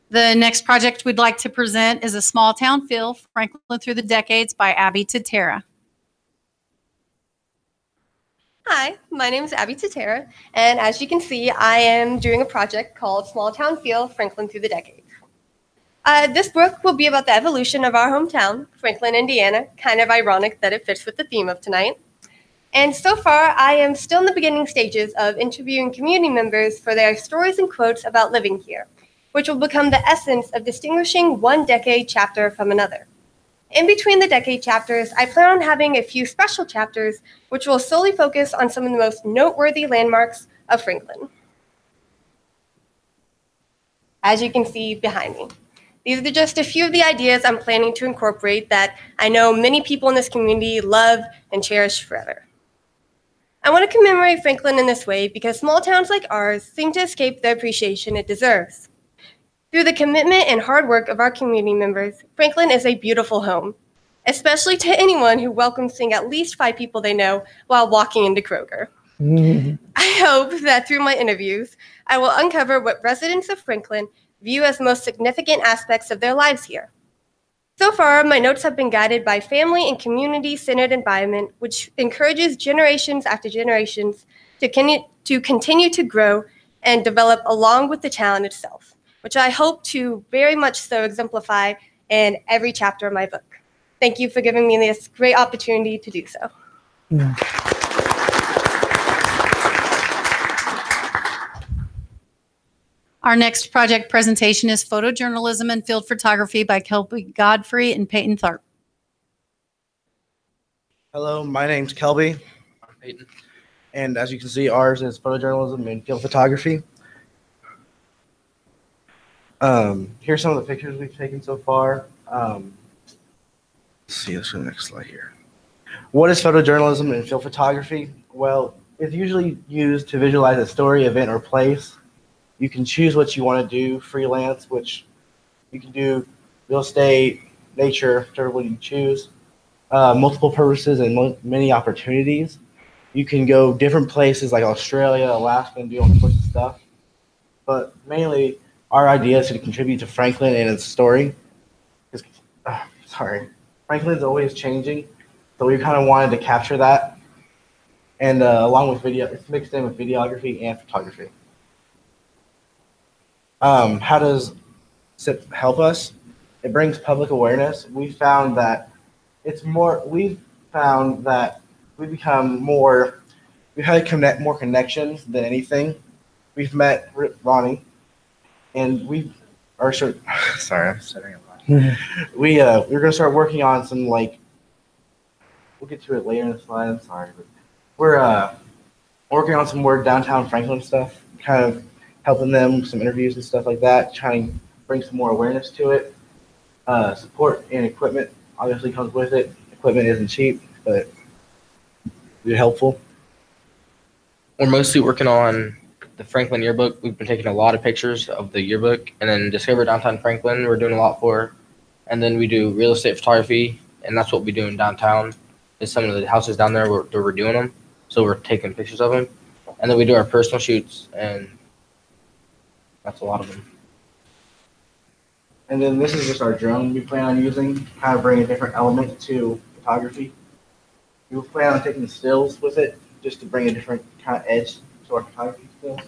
The next project we'd like to present is A Small Town Feel, Franklin Through the Decades by Abby Tatera. Hi, my name is Abby Tatera, and as you can see, I am doing a project called Small Town Feel, Franklin Through the Decades. This book will be about the evolution of our hometown, Franklin, Indiana. Kind of ironic that it fits with the theme of tonight. And so far, I am still in the beginning stages of interviewing community members for their stories and quotes about living here, which will become the essence of distinguishing one decade chapter from another. In between the decade chapters, I plan on having a few special chapters which will solely focus on some of the most noteworthy landmarks of Franklin. As you can see behind me, these are just a few of the ideas I'm planning to incorporate that I know many people in this community love and cherish forever. I want to commemorate Franklin in this way because small towns like ours seem to escape the appreciation it deserves. Through the commitment and hard work of our community members, Franklin is a beautiful home, especially to anyone who welcomes seeing at least 5 people they know while walking into Kroger. I hope that through my interviews, I will uncover what residents of Franklin view as most significant aspects of their lives here. So far, my notes have been guided by family and community-centered environment, which encourages generations after generations to continue to grow and develop along with the town itself, which I hope to very much so exemplify in every chapter of my book. Thank you for giving me this great opportunity to do so. Our next project presentation is Photojournalism and Field Photography by Kelby Godfrey and Peyton Tharp. Hello, my name's Kelby. I'm Peyton. And as you can see, ours is photojournalism and field photography. Here's some of the pictures we've taken so far. Let's see, let's go to the next slide here. What is photojournalism and field photography? Well, it's usually used to visualize a story, event, or place. You can choose what you want to do, freelance, which you can do real estate, nature, whichever one you choose. Multiple purposes and many opportunities. You can go different places like Australia, Alaska, and do all sorts of stuff. But mainly, our idea is to contribute to Franklin and its story. Franklin's always changing, so we kind of wanted to capture that. And along with video, it's mixed in with videography and photography. How does SIP help us? It brings public awareness. We found that we've become more, we've had more connections than anything. We've met Ronnie, and I'm setting up. We're gonna start working on some, like, we'll get to it later in the slide. I'm sorry, but we're working on some more downtown Franklin stuff, kind of helping them with some interviews and stuff like that, trying to bring some more awareness to it. Support and equipment obviously comes with it. Equipment isn't cheap, but it's helpful. We're mostly working on the Franklin yearbook. We've been taking a lot of pictures of the yearbook, and then Discover Downtown Franklin we're doing a lot for. And then we do real estate photography, and that's what we do in downtown. Is some of the houses down there where we're doing them, so we're taking pictures of them. And then we do our personal shoots, and that's a lot of them. And then this is just our drone we plan on using, kind of bring a different element to photography. We plan on taking stills with it, just to bring a different kind of edge to our photography skills.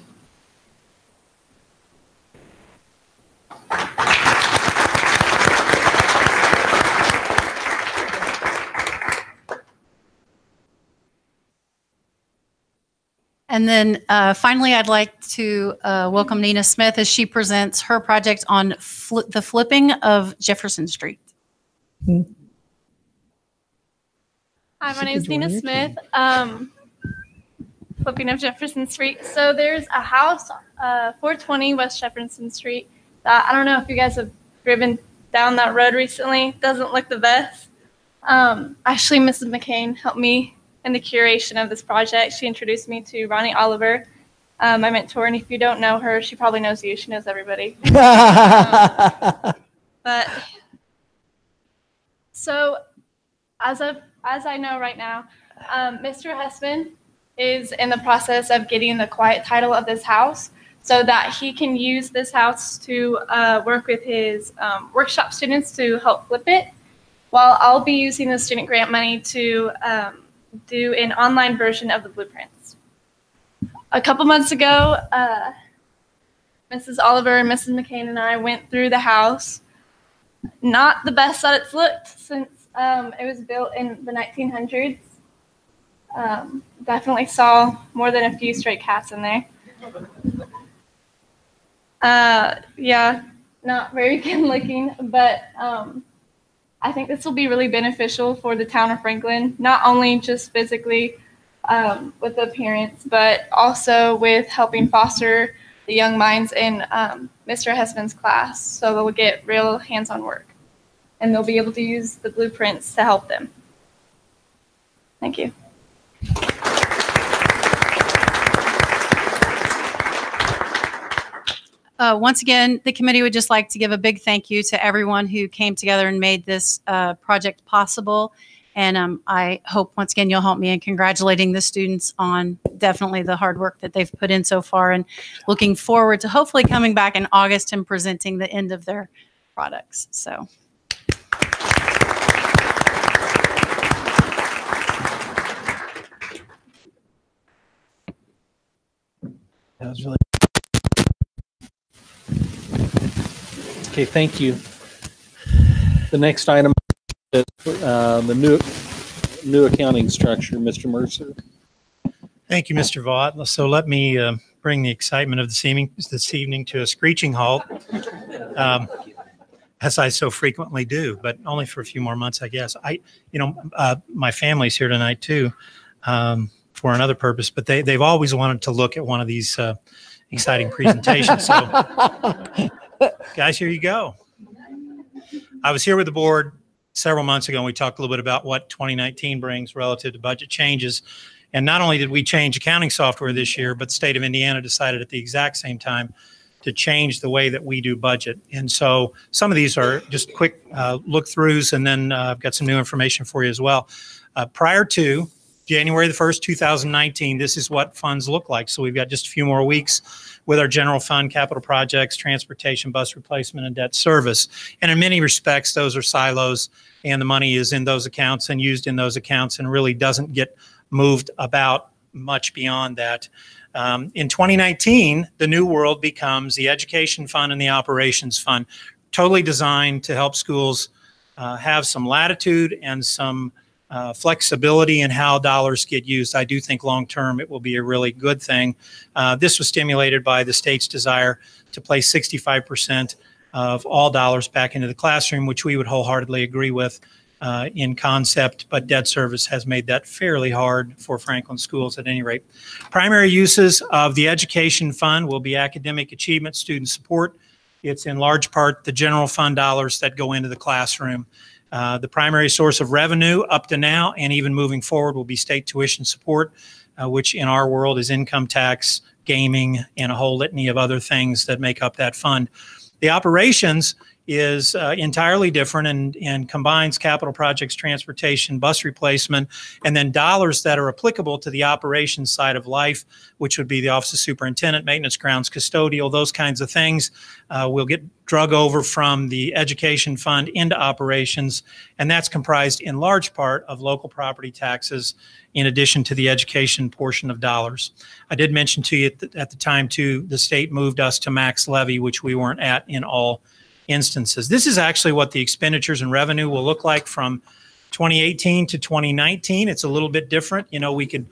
And then finally, I'd like to welcome Nina Smith as she presents her project on the flipping of Jefferson Street. Hi, my name is Nina Smith. Flipping of Jefferson Street. So there's a house, 420 West Jefferson Street. I don't know if you guys have driven down that road recently. Doesn't look the best. Actually, Mrs. McCain helped me in the curation of this project. She introduced me to Ronnie Oliver, my mentor, and if you don't know her, she probably knows you. She knows everybody. But so as I know right now, Mr. Hessman is in the process of getting the quiet title of this house. so that he can use this house to work with his workshop students to help flip it, while I'll be using the student grant money to do an online version of the blueprints. A couple months ago, Mrs. Oliver and Mrs. McCain and I went through the house. Not the best that it's looked since it was built in the 1900s. Definitely saw more than a few stray cats in there. Yeah, not very good looking, but I think this will be really beneficial for the town of Franklin, not only just physically with the appearance, but also with helping foster the young minds in Mr. Hessman's class, so they'll get real hands-on work, and they'll be able to use the blueprints to help them. Thank you. Once again, the committee would just like to give a big thank you to everyone who came together and made this project possible. And I hope, once again, you'll help me in congratulating the students on definitely the hard work that they've put in so far, and looking forward to hopefully coming back in August and presenting the end of their products. So. That was really okay. Thank you. The next item is the new accounting structure, Mr. Mercer. Thank you, Mr. Vaught. So let me bring the excitement of this evening to a screeching halt, as I so frequently do, but only for a few more months, I guess. My family's here tonight too, for another purpose, but they've always wanted to look at one of these exciting presentations. So, guys, here you go. I was here with the board several months ago, and we talked a little bit about what 2019 brings relative to budget changes. And not only did we change accounting software this year, but the state of Indiana decided at the exact same time to change the way that we do budget. And so some of these are just quick look-throughs, and then I've got some new information for you as well. Prior to January the 1st, 2019, this is what funds look like. So we've got just a few more weeks with our general fund, capital projects, transportation, bus replacement, and debt service. And in many respects, those are silos, and the money is in those accounts and used in those accounts, and really doesn't get moved about much beyond that. In 2019, the new world becomes the education fund and the operations fund, totally designed to help schools have some latitude and some flexibility in how dollars get used. I do think long-term it will be a really good thing. This was stimulated by the state's desire to place 65% of all dollars back into the classroom, which we would wholeheartedly agree with in concept, but debt service has made that fairly hard for Franklin schools at any rate. Primary uses of the education fund will be academic achievement, student support. It's in large part the general fund dollars that go into the classroom. The primary source of revenue up to now and even moving forward will be state tuition support, which in our world is income tax, gaming, and a whole litany of other things that make up that fund. The operations is entirely different and combines capital projects, transportation, bus replacement, and then dollars that are applicable to the operations side of life, which would be the Office of Superintendent, maintenance, grounds, custodial, those kinds of things will get drug over from the education fund into operations, and that's comprised in large part of local property taxes in addition to the education portion of dollars. I did mention to you at the time too, the state moved us to max levy, which we weren't at in all instances. This is actually what the expenditures and revenue will look like from 2018 to 2019. It's a little bit different. You know, we could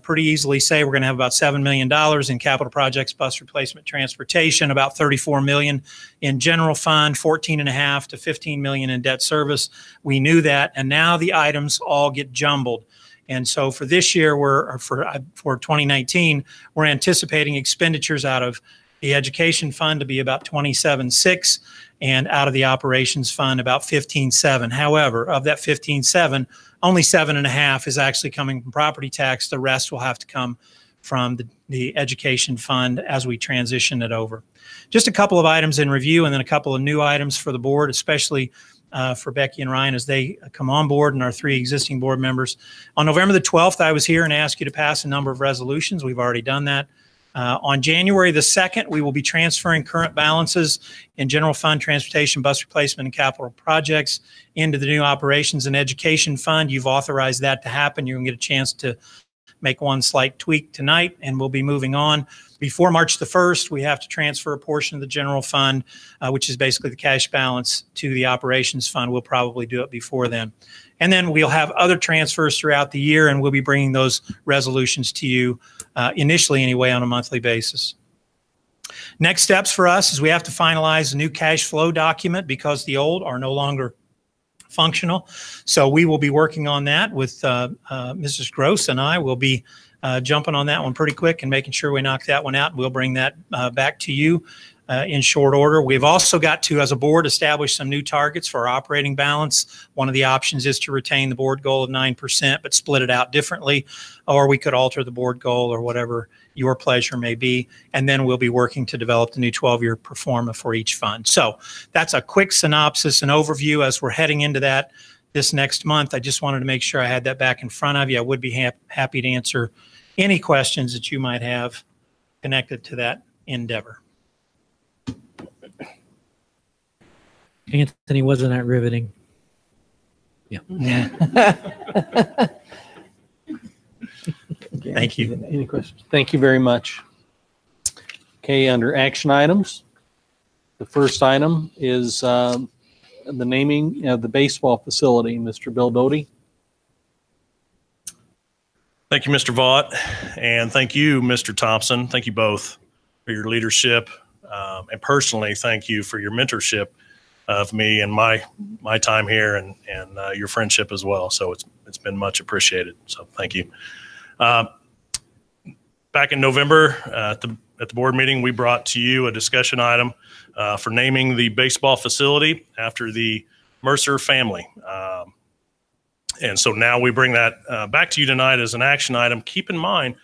pretty easily say we're going to have about $7 million in capital projects, bus replacement, transportation, about $34 million in general fund, $14.5 to $15 million in debt service. We knew that, and now the items all get jumbled. And so for this year, for 2019, we're anticipating expenditures out of the education fund to be about 27.6, and out of the operations fund about 15.7. However, of that 15.7, only 7.5 is actually coming from property tax. The rest will have to come from the education fund as we transition it over. Just a couple of items in review, and then a couple of new items for the board, especially for Becky and Ryan as they come on board, and our 3 existing board members. On November the 12th, I was here and asked you to pass a number of resolutions. We've already done that. On January the 2nd, we will be transferring current balances in general fund, transportation, bus replacement, and capital projects into the new operations and education fund. You've authorized that to happen. You're going to get a chance to make one slight tweak tonight, and we'll be moving on. Before March the 1st, we have to transfer a portion of the general fund, which is basically the cash balance, to the operations fund. We'll probably do it before then. And then we'll have other transfers throughout the year, and we'll be bringing those resolutions to you initially anyway on a monthly basis. Next steps for us is we have to finalize a new cash flow document because the old are no longer functional. So we will be working on that with Mrs. Gross, and I will be jumping on that one pretty quick and making sure we knock that one out. We'll bring that back to you in short order. We've also got to, as a board, establish some new targets for our operating balance. One of the options is to retain the board goal of 9%, but split it out differently, or we could alter the board goal or whatever your pleasure may be. And then we'll be working to develop the new 12-year pro forma for each fund. So that's a quick synopsis and overview as we're heading into that this next month. I just wanted to make sure I had that back in front of you. I would be happy to answer any questions that you might have connected to that endeavor. Anthony, wasn't that riveting? Yeah. Thank you. Any questions? Thank you very much. Okay, under action items, the first item is the naming of the baseball facility. Mr. Bill Doty. Thank you, Mr. Vaught, and thank you, Mr. Thompson. Thank you both for your leadership, and personally, thank you for your mentorship of me and my time here, and your friendship as well. So it's been much appreciated. So thank you. Back in November at the board meeting, we brought to you a discussion item for naming the baseball facility after the Mercer family. And so now we bring that back to you tonight as an action item. Keep in mind,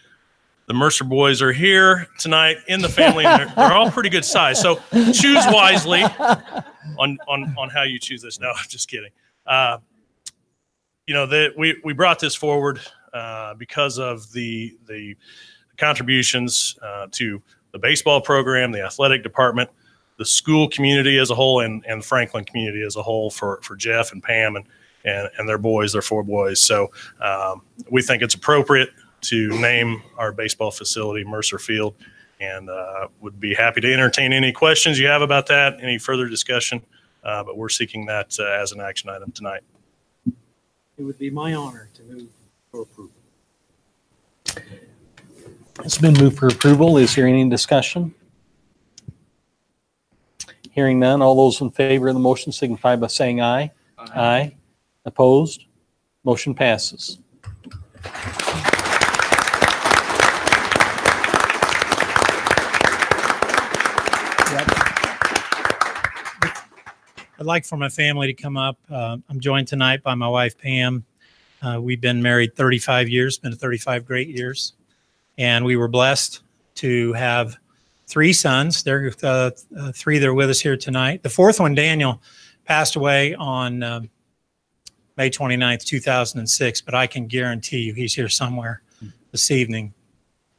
the Mercer boys are here tonight in the family, and they're all pretty good size. So choose wisely on how you choose this. No, I'm just kidding. We brought this forward because of the contributions to the baseball program, the athletic department, the school community as a whole, and the Franklin community as a whole for Jeff and Pam and their boys, their four boys. So we think it's appropriate to name our baseball facility Mercer Field, and would be happy to entertain any questions you have about that, any further discussion, but we're seeking that as an action item tonight. It would be my honor to move for approval. It's been moved for approval. Is there any discussion? Hearing none, all those in favor of the motion signify by saying aye. Aye. Opposed? Motion passes. I'd like for my family to come up. I'm joined tonight by my wife, Pam. We've been married 35 years, been 35 great years. And we were blessed to have three sons. There are three that are with us here tonight. The fourth one, Daniel, passed away on May 29th, 2006, but I can guarantee you he's here somewhere this evening.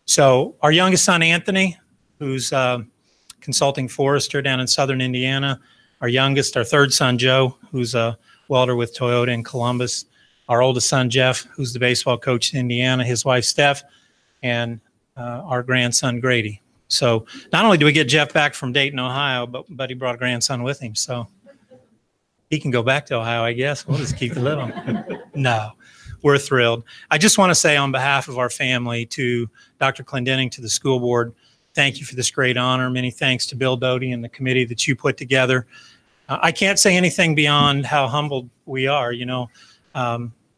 So our youngest son, Anthony, who's consulting forester down in southern Indiana. Our youngest, our third son, Joe, who's a welder with Toyota in Columbus. Our oldest son, Jeff, who's the baseball coach in Indiana. His wife, Steph, and our grandson, Grady. So not only do we get Jeff back from Dayton, Ohio, but he brought a grandson with him. So he can go back to Ohio, I guess. We'll just keep the little. No, we're thrilled. I just want to say on behalf of our family to Dr. Clendenning, to the school board, thank you for this great honor. Many thanks to Bill Doty and the committee that you put together. I can't say anything beyond how humbled we are. You know,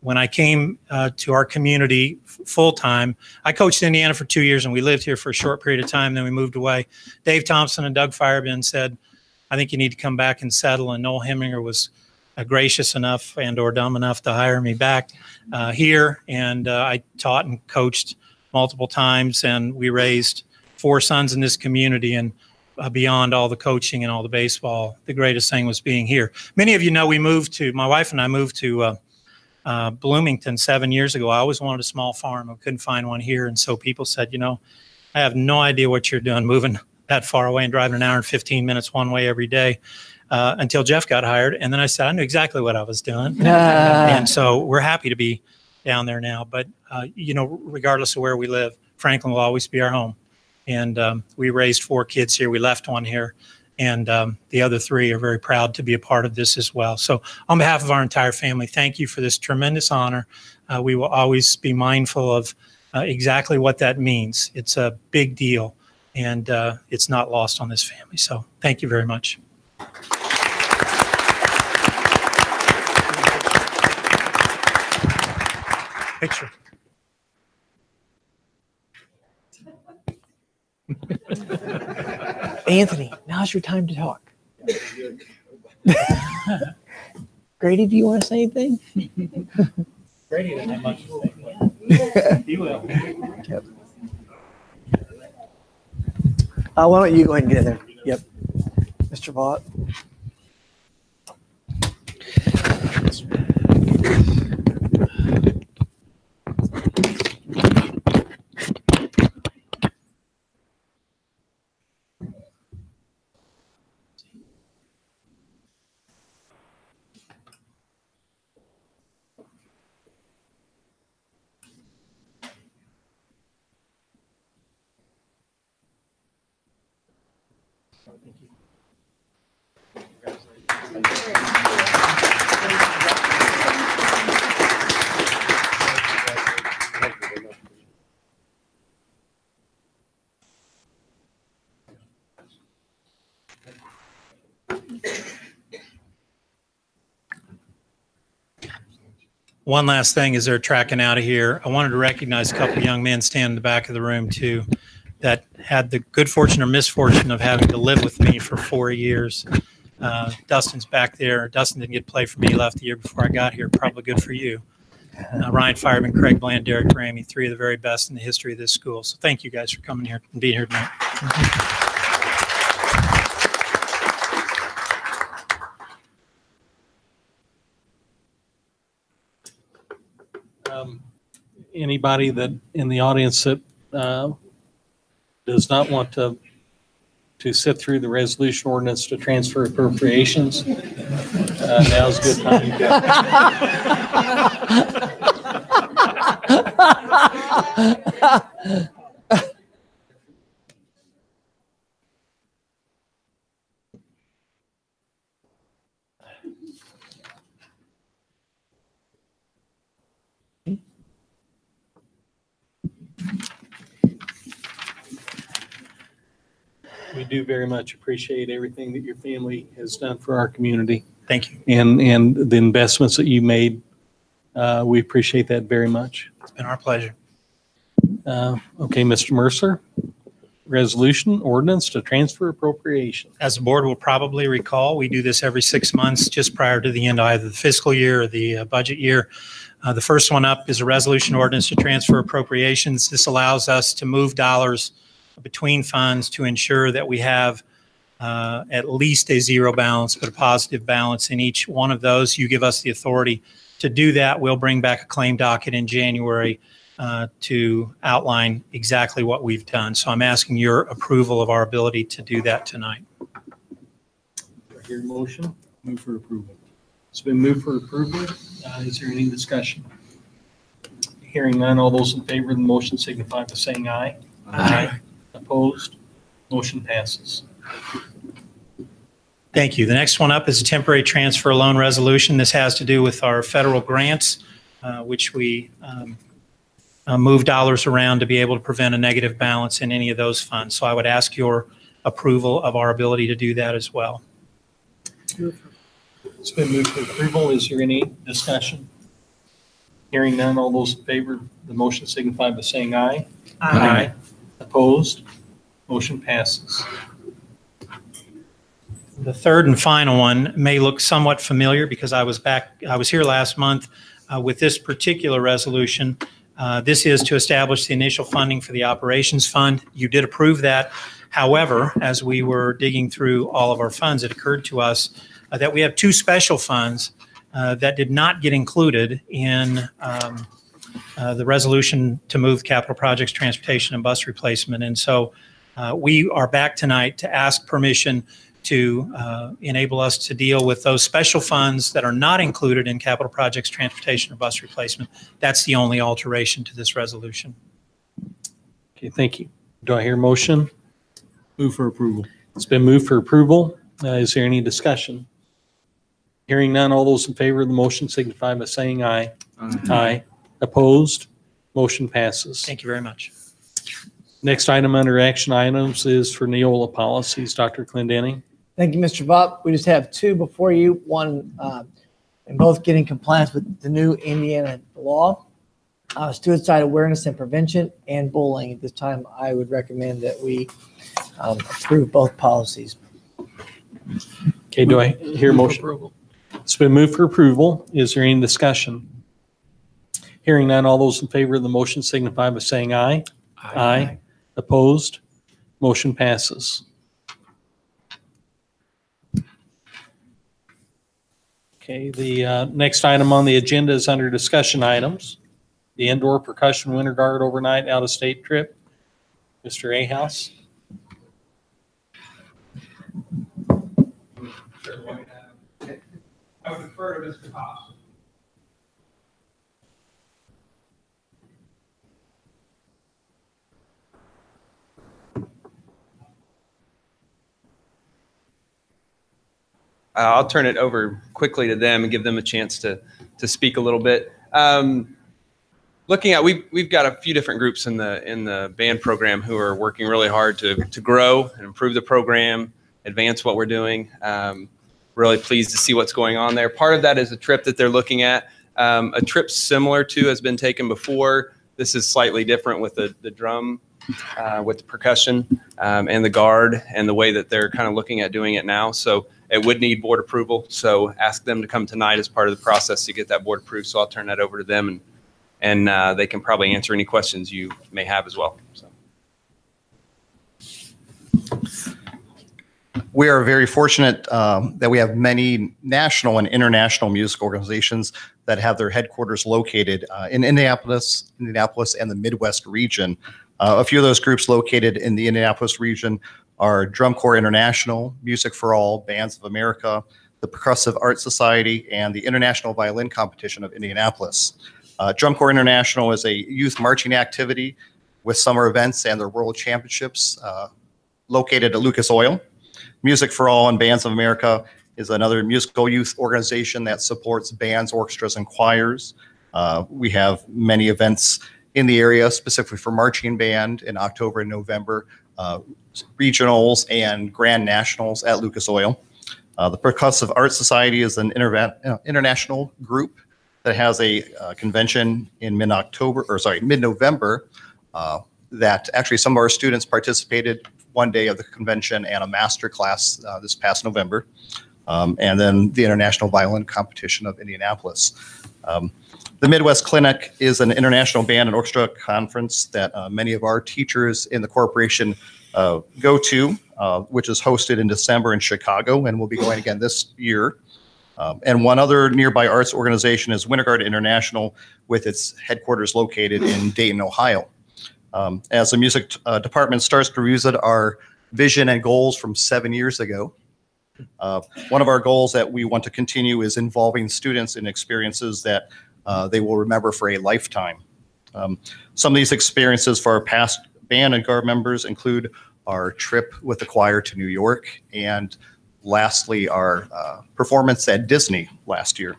when I came to our community full-time, I coached in Indiana for 2 years, and we lived here for a short period of time. Then we moved away. Dave Thompson and Doug Firebin said, I think you need to come back and settle. And Noel Heminger was gracious enough and or dumb enough to hire me back here. And I taught and coached multiple times, and we raised 4 sons in this community. And beyond all the coaching and all the baseball, the greatest thing was being here. Many of you know my wife and I moved to Bloomington 7 years ago. I always wanted a small farm. I couldn't find one here. And so people said, you know, I have no idea what you're doing, moving that far away and driving an hour and 15 minutes one way every day, until Jeff got hired. And then I said, I knew exactly what I was doing. And so we're happy to be down there now. But, regardless of where we live, Franklin will always be our home. And we raised 4 kids here. We left 1 here. And the other 3 are very proud to be a part of this as well. So on behalf of our entire family, thank you for this tremendous honor. We will always be mindful of exactly what that means. It's a big deal, and it's not lost on this family. So thank you very much. Picture. Anthony, now's your time to talk. Grady, do you want to say anything? Grady doesn't have much to say. He will. Yep. Why don't you go ahead and get in there? Yep. Mr. Vaught. One last thing as they're tracking out of here, I wanted to recognize a couple of young men standing in the back of the room too that had the good fortune or misfortune of having to live with me for 4 years. Dustin's back there. Dustin didn't get to play for me. He left the year before I got here. Probably good for you. Ryan Fireman, Craig Bland, Derek Ramey, 3 of the very best in the history of this school. So thank you guys for coming here and being here tonight. Anybody that in the audience that does not want to sit through the resolution ordinance to transfer appropriations, now's a good time. We do very much appreciate everything that your family has done for our community. Thank you. And the investments that you made. We appreciate that very much. It's been our pleasure. Okay, Mr. Mercer, resolution ordinance to transfer appropriation. As the board will probably recall, we do this every 6 months just prior to the end of either the fiscal year or the budget year. The first one up is a resolution ordinance to transfer appropriations. This allows us to move dollars between funds to ensure that we have at least a zero balance, but a positive balance in each one of those. You give us the authority to do that. We'll bring back a claim docket in January to outline exactly what we've done. So I'm asking your approval of our ability to do that tonight. Do I hear a motion? Move for approval. It's been moved for approval. Is there any discussion? Hearing none, all those in favor of the motion signify by saying aye. Aye. Opposed? Motion passes. Thank you. The next one up is a temporary transfer loan resolution. This has to do with our federal grants, which we move dollars around to be able to prevent a negative balance in any of those funds. So I would ask your approval of our ability to do that as well. It's been moved for approval. Is there any discussion? Hearing none, all those in favor of the motion signify by saying aye. Aye. Opposed? Motion passes. The third and final one may look somewhat familiar because I was here last month with this particular resolution. This is to establish the initial funding for the operations fund. You did approve that. However, as we were digging through all of our funds, it occurred to us that we have 2 special funds that did not get included in the resolution to move capital projects, transportation, and bus replacement. And so we are back tonight to ask permission to enable us to deal with those special funds that are not included in capital projects, transportation, or bus replacement. That's the only alteration to this resolution. Okay, thank you. Do I hear a motion? Move for approval. It's been moved for approval. Is there any discussion? Hearing none, all those in favor of the motion signify by saying aye. Aye. Opposed? Motion passes. Thank you very much. Next item under action items is for Neola policies. Dr. Clendenning. Thank you, Mr. Vaught. We just have two before you. One, in both getting compliance with the new Indiana law, suicide awareness and prevention, and bullying. At this time, I would recommend that we approve both policies. Okay, do I hear a motion? It's been moved for approval. Is there any discussion? Hearing none, all those in favor of the motion signify by saying aye. Aye. Opposed? Motion passes. Okay, the next item on the agenda is under discussion items. The indoor percussion winter guard overnight out-of-state trip. Mr. Ahaus. I would defer to Mr. Haas. I'll turn it over quickly to them and give them a chance to speak a little bit. Looking at, we've got a few different groups in the band program who are working really hard to grow and improve the program, advance what we're doing. Really pleased to see what's going on there. Part of that is a trip that they're looking at. A trip similar to has been taken before. This is slightly different with the drum, with the percussion, and the guard, and the way that they're kind of looking at doing it now. So it would need board approval. So ask them to come tonight as part of the process to get that board approved. So I'll turn that over to them, and they can probably answer any questions you may have as well. So. We are very fortunate that we have many national and international music organizations that have their headquarters located in Indianapolis and the Midwest region. A few of those groups located in the Indianapolis region are Drum Corps International, Music for All, Bands of America, the Percussive Art Society, and the International Violin Competition of Indianapolis. Drum Corps International is a youth marching activity with summer events and their world championships located at Lucas Oil. Music for All and Bands of America is another musical youth organization that supports bands, orchestras, and choirs. We have many events in the area specifically for marching band in October and November, regionals and grand nationals at Lucas Oil. The Percussive Art Society is an international group that has a convention in mid-November that actually some of our students participated one day of the convention and a master class this past November. And then the International Violin Competition of Indianapolis. The Midwest Clinic is an international band and orchestra conference that many of our teachers in the corporation go to, which is hosted in December in Chicago and will be going again this year. And one other nearby arts organization is Winter Guard International, with its headquarters located in Dayton, Ohio. As the music department starts to revisit our vision and goals from 7 years ago, one of our goals that we want to continue is involving students in experiences that they will remember for a lifetime. Some of these experiences for our past band and guard members include our trip with the choir to New York, and lastly, our performance at Disney last year.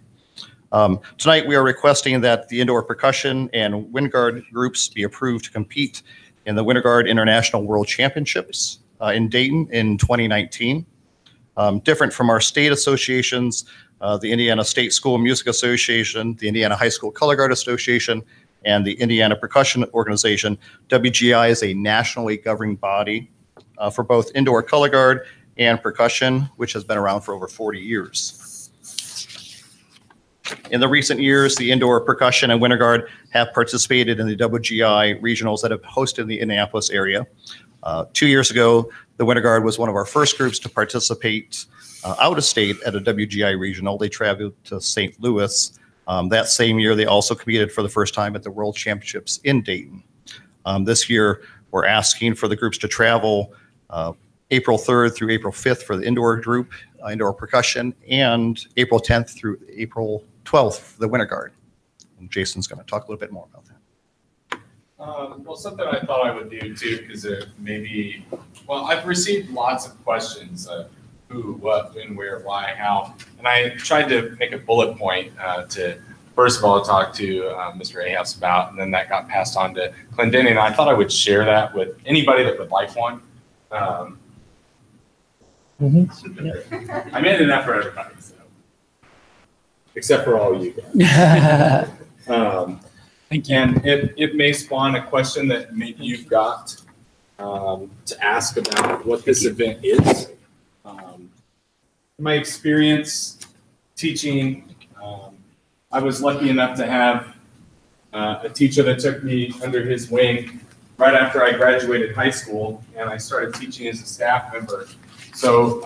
Tonight, we are requesting that the indoor percussion and wind guard groups be approved to compete in the Winter Guard International World Championships in Dayton in 2019. Different from our state associations, the Indiana State School Music Association, the Indiana High School Color Guard Association, and the Indiana Percussion Organization, WGI is a nationally governing body for both indoor color guard and percussion, which has been around for over 40 years. In the recent years, the indoor percussion and winter guard have participated in the WGI regionals that have hosted in the Indianapolis area. 2 years ago, the winter guard was one of our first groups to participate out of state at a WGI regional. They traveled to St. Louis That same year, they also competed for the first time at the World Championships in Dayton. This year, we're asking for the groups to travel April 3rd through April 5th for the indoor group, indoor percussion, and April 10th through April 12th for the winter guard. And Jason's going to talk a little bit more about that. Well, something I thought I would do too, because I've received lots of questions, who, what, when, where, why, how, and I tried to make a bullet point to, first of all, talk to Mr. Ahaus about, and then that got passed on to Clendenin, and I thought I would share that with anybody that would like one. I made it for everybody, so. Except for all you guys. Thank you. And it may spawn a question that maybe you've got to ask about what this event is. My experience teaching, I was lucky enough to have a teacher that took me under his wing right after I graduated high school, and I started teaching as a staff member. So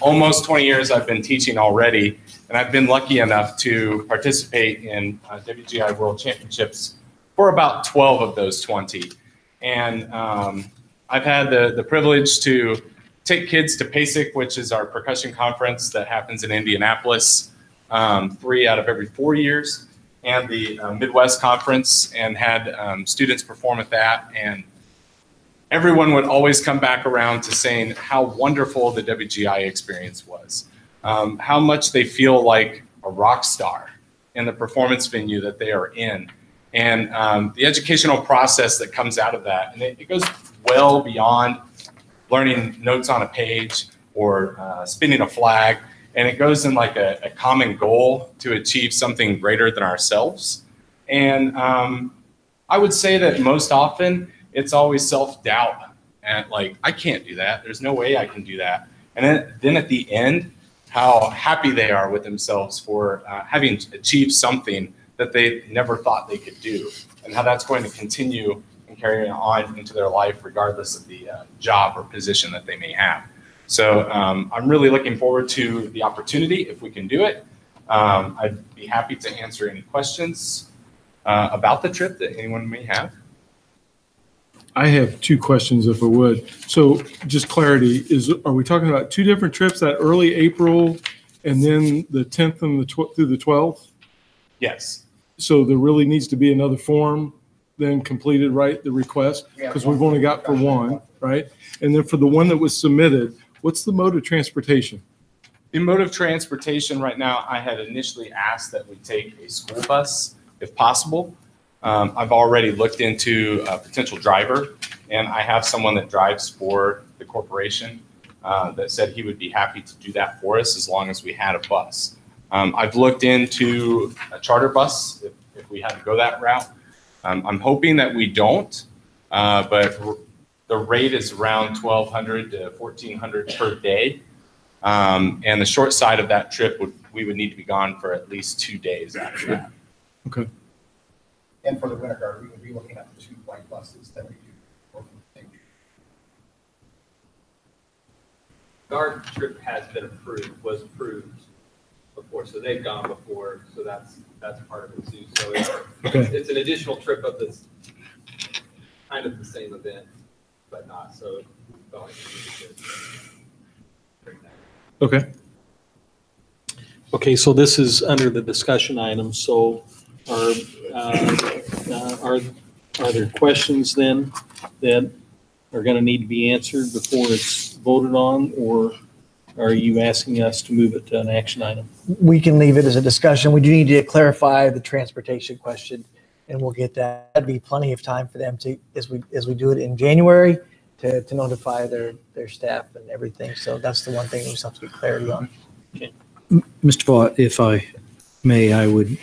almost 20 years I've been teaching already, and I've been lucky enough to participate in WGI World Championships for about 12 of those 20. And I've had the privilege to take kids to PASIC, which is our percussion conference that happens in Indianapolis 3 out of every 4 years, and the Midwest Conference, and had students perform at that. And everyone would always come back around to saying how wonderful the WGI experience was, how much they feel like a rock star in the performance venue that they are in, and the educational process that comes out of that. And it goes well beyond learning notes on a page or spinning a flag, and it goes in like a common goal to achieve something greater than ourselves. And I would say that most often, it's always self-doubt and like, I can't do that. There's no way I can do that. And then at the end, how happy they are with themselves for having achieved something that they never thought they could do, and how that's going to continue and carry on into their life regardless of the job or position that they may have. So I'm really looking forward to the opportunity if we can do it. I'd be happy to answer any questions about the trip that anyone may have. I have 2 questions, if I would. So just clarity, are we talking about 2 different trips, that early April and then the 10th and through the 12th? Yes. So there really needs to be another form then completed, right, the request? Because we've only got for one, right? And then for the one that was submitted, what's the mode of transportation? In mode of transportation right now, I had initially asked that we take a school bus if possible. I've already looked into a potential driver, and I have someone that drives for the corporation that said he would be happy to do that for us as long as we had a bus. I've looked into a charter bus if we had to go that route. I'm hoping that we don't, but the rate is around $1,200 to $1,400 per day. And the short side of that trip, we would need to be gone for at least 2 days after that. Okay. And for the winter guard, we would be looking at 2 white buses that we do. Guard trip has been approved, was approved before, so they've gone before, so that's part of it too. So it's an additional trip of this kind of the same event, but not so. Okay. Okay, so this is under the discussion item. So are there questions then that are going to need to be answered before it's voted on, or are you asking us to move it to an action item? We can leave it as a discussion. We do need to clarify the transportation question, and we'll get that. That'd be plenty of time for them to, as we do it in January, to notify their staff and everything. So that's the one thing we just have to get clarity on. Okay. Mr. Vaught, if I may, I would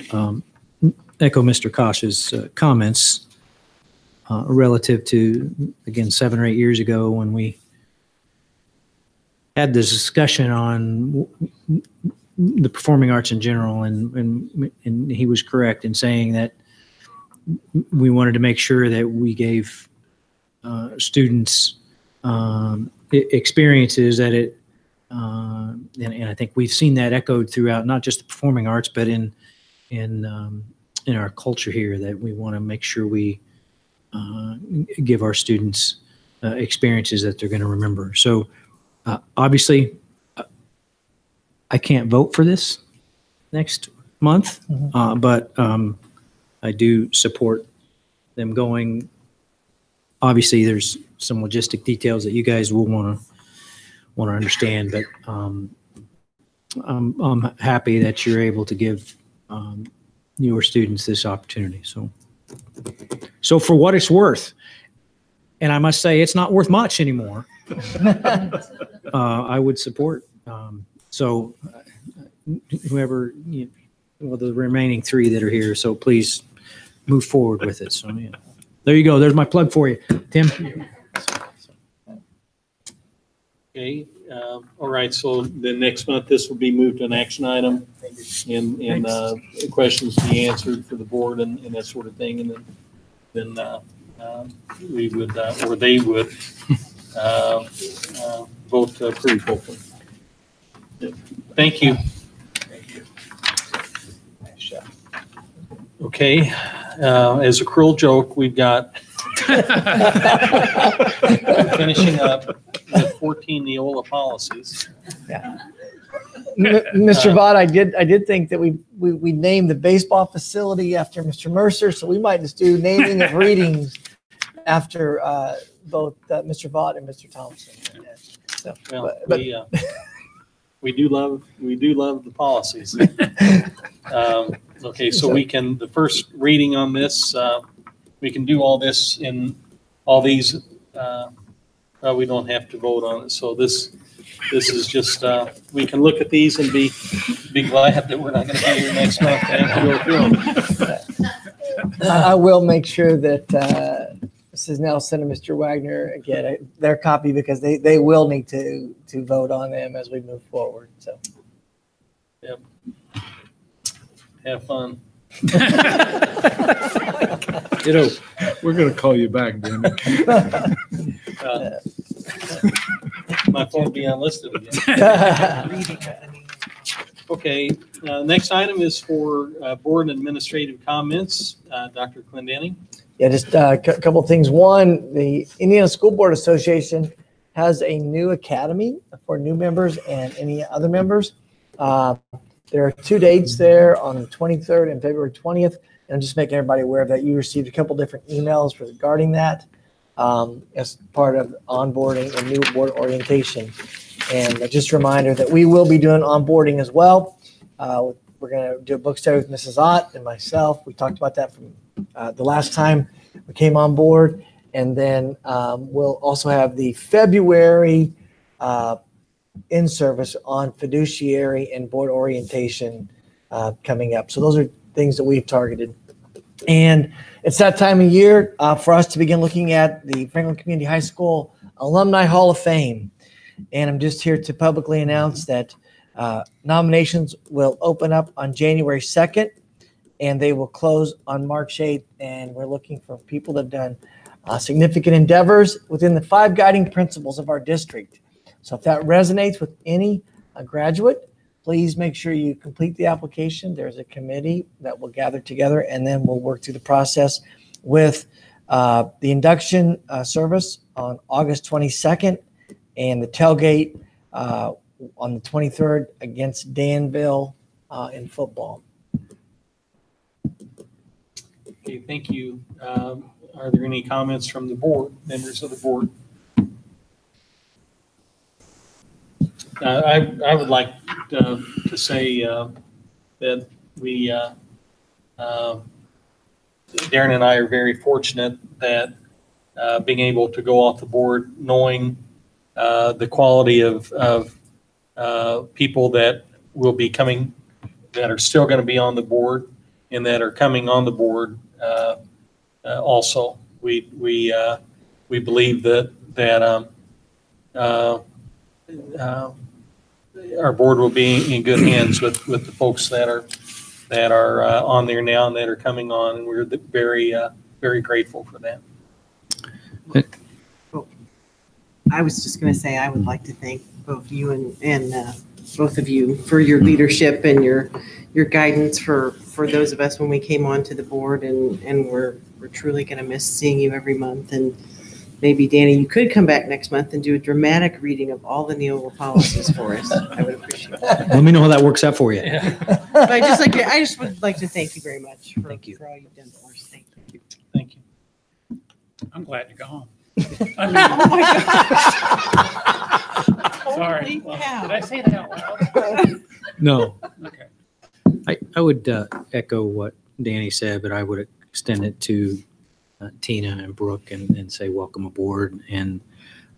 echo Mr. Kosh's comments relative to, again, 7 or 8 years ago when we had this discussion on the performing arts in general, and he was correct in saying that we wanted to make sure that we gave students experiences that it, and I think we've seen that echoed throughout not just the performing arts, but in in our culture here that we want to make sure we give our students experiences that they're going to remember. So obviously, I can't vote for this next month, but I do support them going. Obviously, there's some logistic details that you guys will want to understand, but I'm happy that you're able to give your students this opportunity. So for what it's worth, and I must say it's not worth much anymore, I would support. So whoever, well, the remaining 3 that are here, so please move forward with it. So yeah, there you go. There's my plug for you, Tim. Okay, all right, so the next month, this will be moved to an action item and questions be answered for the board and that sort of thing. And then we would, or they would vote to approve, hopefully. Thank you. Okay, as a cruel joke, we've got finishing up with 14 Neola policies. Yeah. Mr. Vaught, I did think that we named the baseball facility after Mr. Mercer, so we might just do naming of readings after both Mr. Vaught and Mr. Thompson. So, well, we do love the policies. Okay, so we can, the first reading on this, we can do all this in all these. We don't have to vote on it. So this is just we can look at these and be glad that we're not going to be here next month and have to go through them. I will make sure that Mrs. Nelson and Mr. Wagner get their copy because they will need to vote on them as we move forward. So, yep. Have fun. We're going to call you back, Danny. My phone will be unlisted again. Okay, next item is for board and administrative comments. Dr. Clendenning. Yeah, just a couple of things. One, the Indiana School Board Association has a new academy for new members and any other members. There are 2 dates there on the 23rd and February 20th. And I'm just making everybody aware that you received a couple different emails regarding that as part of onboarding and new board orientation. And just a reminder that we will be doing onboarding as well. We're going to do a book study with Mrs. Ott and myself. We talked about that from the last time we came on board. And then we'll also have the February in-service on fiduciary and board orientation coming up. So those are things that we've targeted. And it's that time of year for us to begin looking at the Franklin Community High School Alumni Hall of Fame. And I'm just here to publicly announce that nominations will open up on January 2nd and they will close on March 8th. And we're looking for people that have done significant endeavors within the 5 guiding principles of our district. So if that resonates with any graduate, please make sure you complete the application. There's a committee that will gather together and then we'll work through the process with the induction service on August 22nd and the tailgate on the 23rd against Danville in football. Okay, thank you. Are there any comments from the board, members of the board? I would like to say that we, Darren and I are very fortunate that being able to go off the board knowing the quality of people that will be coming, that are still going to be on the board and that are coming on the board also. We believe that our board will be in good hands with the folks that are on there now and that are coming on, and we're very grateful for that. I was just going to say I would like to thank both you and both of you for your leadership and your your guidance for those of us when we came onto the board, and we're truly going to miss seeing you every month. And maybe, Danny, you could come back next month and do a dramatic reading of all the Neola policies for us. I would appreciate that. Let me know how that works out for you. But I just would like to thank you very much for all you've done for us. Thank you. Thank you. I'm glad you're gone. Oh my gosh. Sorry. Holy cow. Did I say that out loud? No. Okay. I would echo what Danny said, but I would extend it to Tina and Brooke and say welcome aboard. And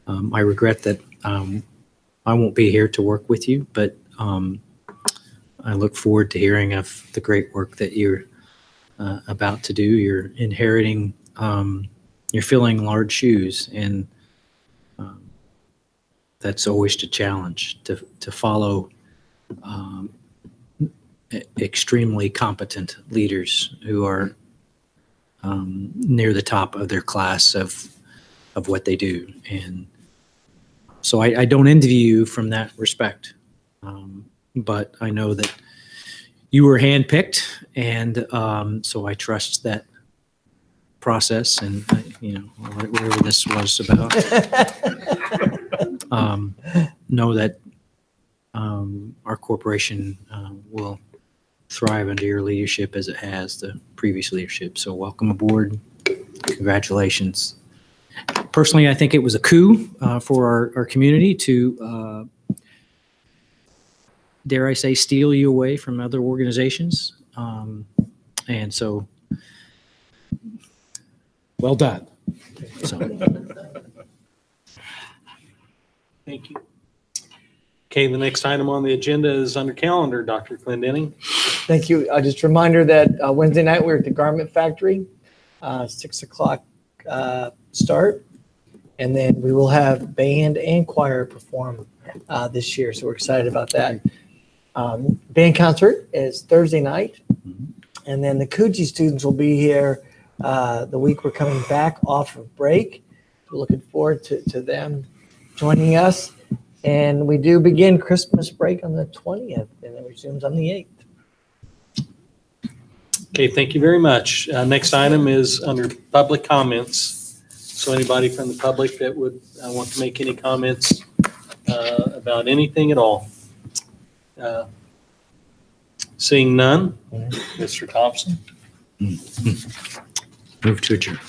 I regret that I won't be here to work with you, but I look forward to hearing of the great work that you're about to do. You're inheriting, you're filling large shoes, and that's always a challenge to follow extremely competent leaders who are near the top of their class of what they do. And so I don't envy you from that respect. But I know that you were handpicked, and so I trust that process, and whatever this was about. Know that our corporation will thrive under your leadership as it has the previous leadership. So welcome aboard. Congratulations. Personally, I think it was a coup for our community to, dare I say, steal you away from other organizations. And so, well done. So. Thank you. Okay, the next item on the agenda is under calendar, Dr. Clendenning. Thank you. Just a reminder that Wednesday night we're at the Garment Factory, 6 o'clock start. And then we will have band and choir perform this year. So we're excited about that. Band concert is Thursday night. And then the Coogee students will be here the week we're coming back off of break. We're looking forward to them joining us. And we do begin Christmas break on the 20th, and it resumes on the 8th. Okay, thank you very much. Next item is under public comments. So anybody from the public that would want to make any comments about anything at all? Seeing none, Mr. Thompson. Move to adjourn.